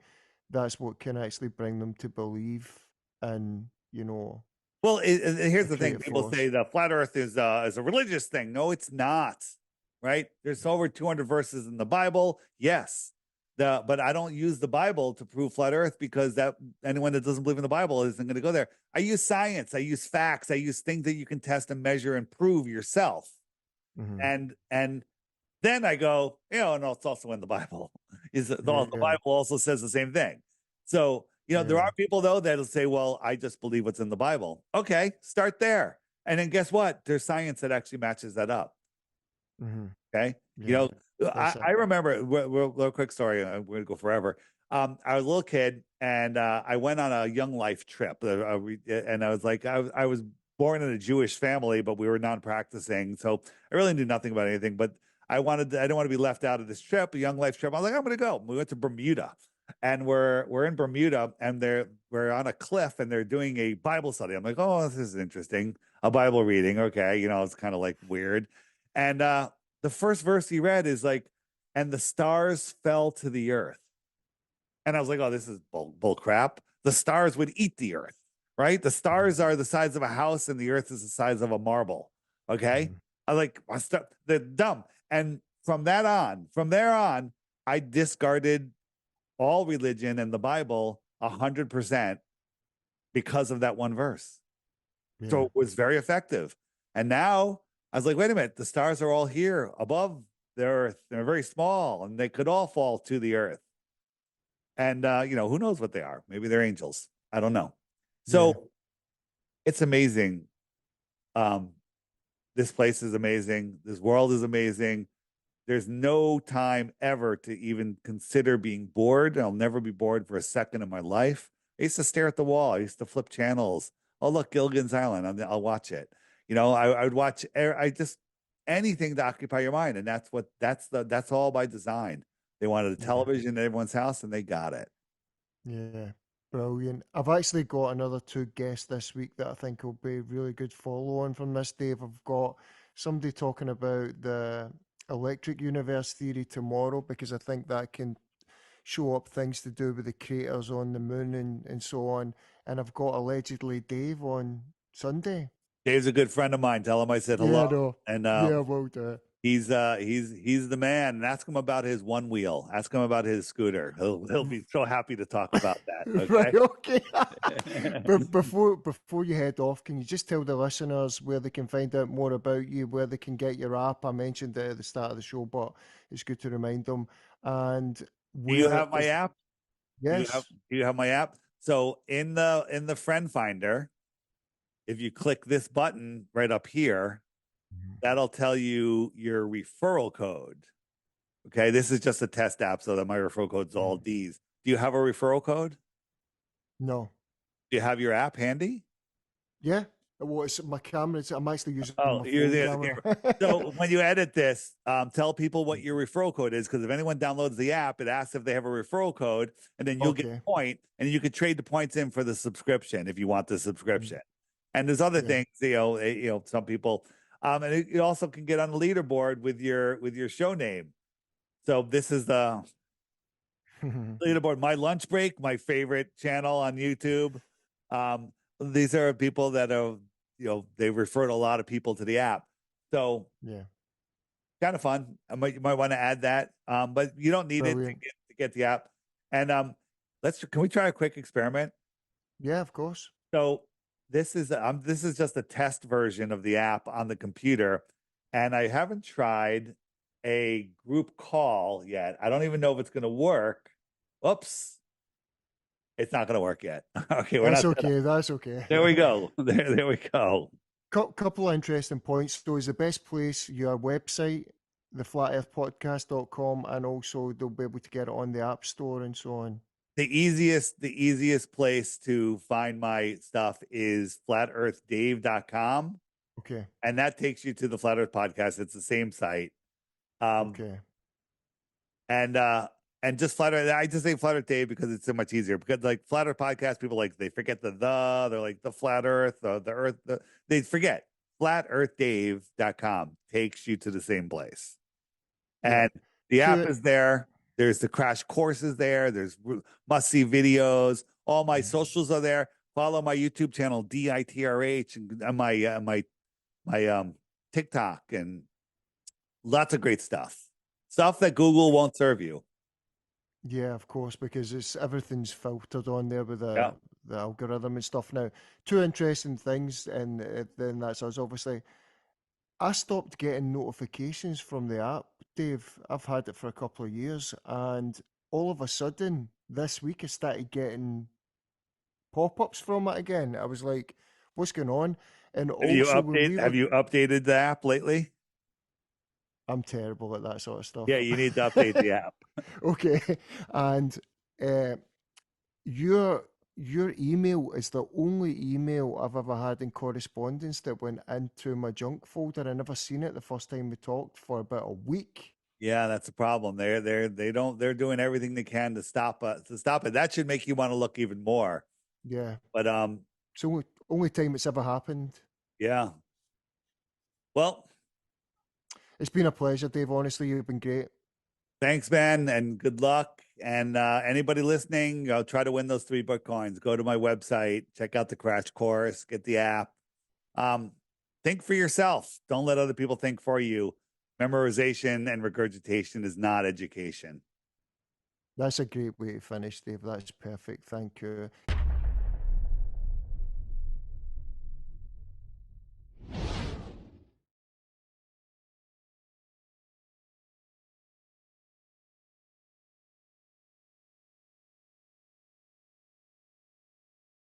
Speaker 1: that's what can actually bring them to believe in,
Speaker 2: Well, here's the thing.
Speaker 1: creative
Speaker 2: People
Speaker 1: force.
Speaker 2: say the flat earth is a religious thing. No, it's not, right? There's over 200 verses in the Bible. Yes. But I don't use the Bible to prove flat earth because anyone that doesn't believe in the Bible isn't going to go there. I use science. I use facts. I use things that you can test and measure and prove yourself. And then I go, no, it's also in the Bible. The Bible also says the same thing. So, there are people, though, that'll say, well, I just believe what's in the Bible. Okay, start there. And then guess what? There's science that actually matches that up. Okay.
Speaker 1: Yeah,
Speaker 2: I remember, real quick story. I'm going to go forever. I was a little kid, and I went on a Young Life trip, and I was like, I was born in a Jewish family, but we were non-practicing, so I really knew nothing about anything. But I didn't want to be left out of this trip, a Young Life trip. I was like, I'm going to go. We went to Bermuda, and we're in Bermuda, and we're on a cliff, and they're doing a Bible study. I'm like, oh, this is interesting, a Bible reading. Okay, it's kind of like weird. And the first verse he read is like, and the stars fell to the earth. And I was like, oh, this is bull crap. The stars would eat the earth, right? The stars are the size of a house and the earth is the size of a marble. Okay. I was like, they're dumb. And from there on, I discarded all religion and the Bible 100% because of that one verse.
Speaker 1: Yeah.
Speaker 2: So it was very effective. And now I was like, wait a minute, the stars are all here above the earth. They're very small and they could all fall to the earth. And, who knows what they are? Maybe they're angels. I don't know. So it's amazing. This place is amazing. This world is amazing. There's no time ever to even consider being bored. I'll never be bored for a second in my life. I used to stare at the wall. I used to flip channels. Oh, look, Gilligan's Island. I'll watch it. I would watch. I just anything to occupy your mind, and that's all by design. They wanted a television in everyone's house, and they got it.
Speaker 1: Yeah, brilliant. I've actually got another two guests this week that I think will be really good follow-on from this, Dave. I've got somebody talking about the electric universe theory tomorrow, because I think that can show up things to do with the craters on the moon and so on. And I've got allegedly Dave on Sunday.
Speaker 2: Dave's a good friend of mine. Tell him I said hello.
Speaker 1: Yeah, no.
Speaker 2: And
Speaker 1: Yeah, will do.
Speaker 2: he's the man. And ask him about his one wheel. Ask him about his scooter. He'll be so happy to talk about that. Okay.
Speaker 1: Right, okay. But before you head off, can you just tell the listeners where they can find out more about you, where they can get your app? I mentioned it at the start of the show, but it's good to remind them. And
Speaker 2: do you have my app?
Speaker 1: Yes.
Speaker 2: Do you have my app? So in the friend finder, if you click this button right up here, that'll tell you your referral code. Okay, this is just a test app, so that my referral code's all D's. Do you have a referral code?
Speaker 1: No.
Speaker 2: Do you have your app handy?
Speaker 1: Yeah. Well, it's my camera. I'm actually using my phone camera.
Speaker 2: So when you edit this, tell people what your referral code is, because if anyone downloads the app, it asks if they have a referral code, and then you'll get a point, and you could trade the points in for the subscription if you want the subscription. And there's other things, some people, and you also can get on the leaderboard with your show name. So this is the leaderboard. My Lunch Break, my favorite channel on YouTube. These are people that are, they referred a lot of people to the app. So kind of fun. You might want to add that, but you don't need it to get the app. And can we try a quick experiment?
Speaker 1: Yeah, of course.
Speaker 2: So this is just a test version of the app on the computer, and I haven't tried a group call yet. I don't even know if it's going to work. Oops. It's not going to work yet. Okay,
Speaker 1: that's okay.
Speaker 2: There we go. There we go.
Speaker 1: Couple of interesting points. So is the best place your website, theflatearthpodcast.com, and also they'll be able to get it on the App Store and so on.
Speaker 2: The easiest place to find my stuff is flatearthdave.com.
Speaker 1: Okay.
Speaker 2: And that takes you to the Flat Earth Podcast. It's the same site.
Speaker 1: Okay.
Speaker 2: And just Flat Earth, I just say Flat Earth Dave because it's so much easier. Because like Flat Earth Podcast, people they forget they're like the Flat Earth, the Earth, they forget. FlatEarthDave.com takes you to the same place. And the app is there. There's the crash courses there. There's must-see videos. All my socials are there. Follow my YouTube channel, DITRH, and my TikTok, and lots of great stuff. Stuff that Google won't serve you.
Speaker 1: Yeah, of course, because everything's filtered on there with the algorithm and stuff. Now, two interesting things, and then that's us. Obviously, I stopped getting notifications from the app, Dave. I've had it for a couple of years, and all of a sudden this week I started getting pop-ups from it again. I was like, "What's going on?" And
Speaker 2: have you updated the app lately?
Speaker 1: I'm terrible at that sort of stuff.
Speaker 2: Yeah, you need to update the app.
Speaker 1: Okay. And uh, your your email is the only email I've ever had in correspondence that went into my junk folder. I never seen it the first time we talked for about a week.
Speaker 2: Yeah, that's a problem. They're doing everything they can to stop it. That should make you want to look even more.
Speaker 1: Yeah.
Speaker 2: But
Speaker 1: It's the only time it's ever happened.
Speaker 2: yeah. Well,
Speaker 1: It's been a pleasure, Dave. Honestly, you've been great.
Speaker 2: thanks, man, and good luck. And anybody listening, try to win those 3 Bitcoins. Go to my website, check out the crash course, get the app. Think for yourself. Don't let other people think for you. Memorization and regurgitation is not education.
Speaker 1: That's a great way to finish, Dave. That's perfect. Thank you.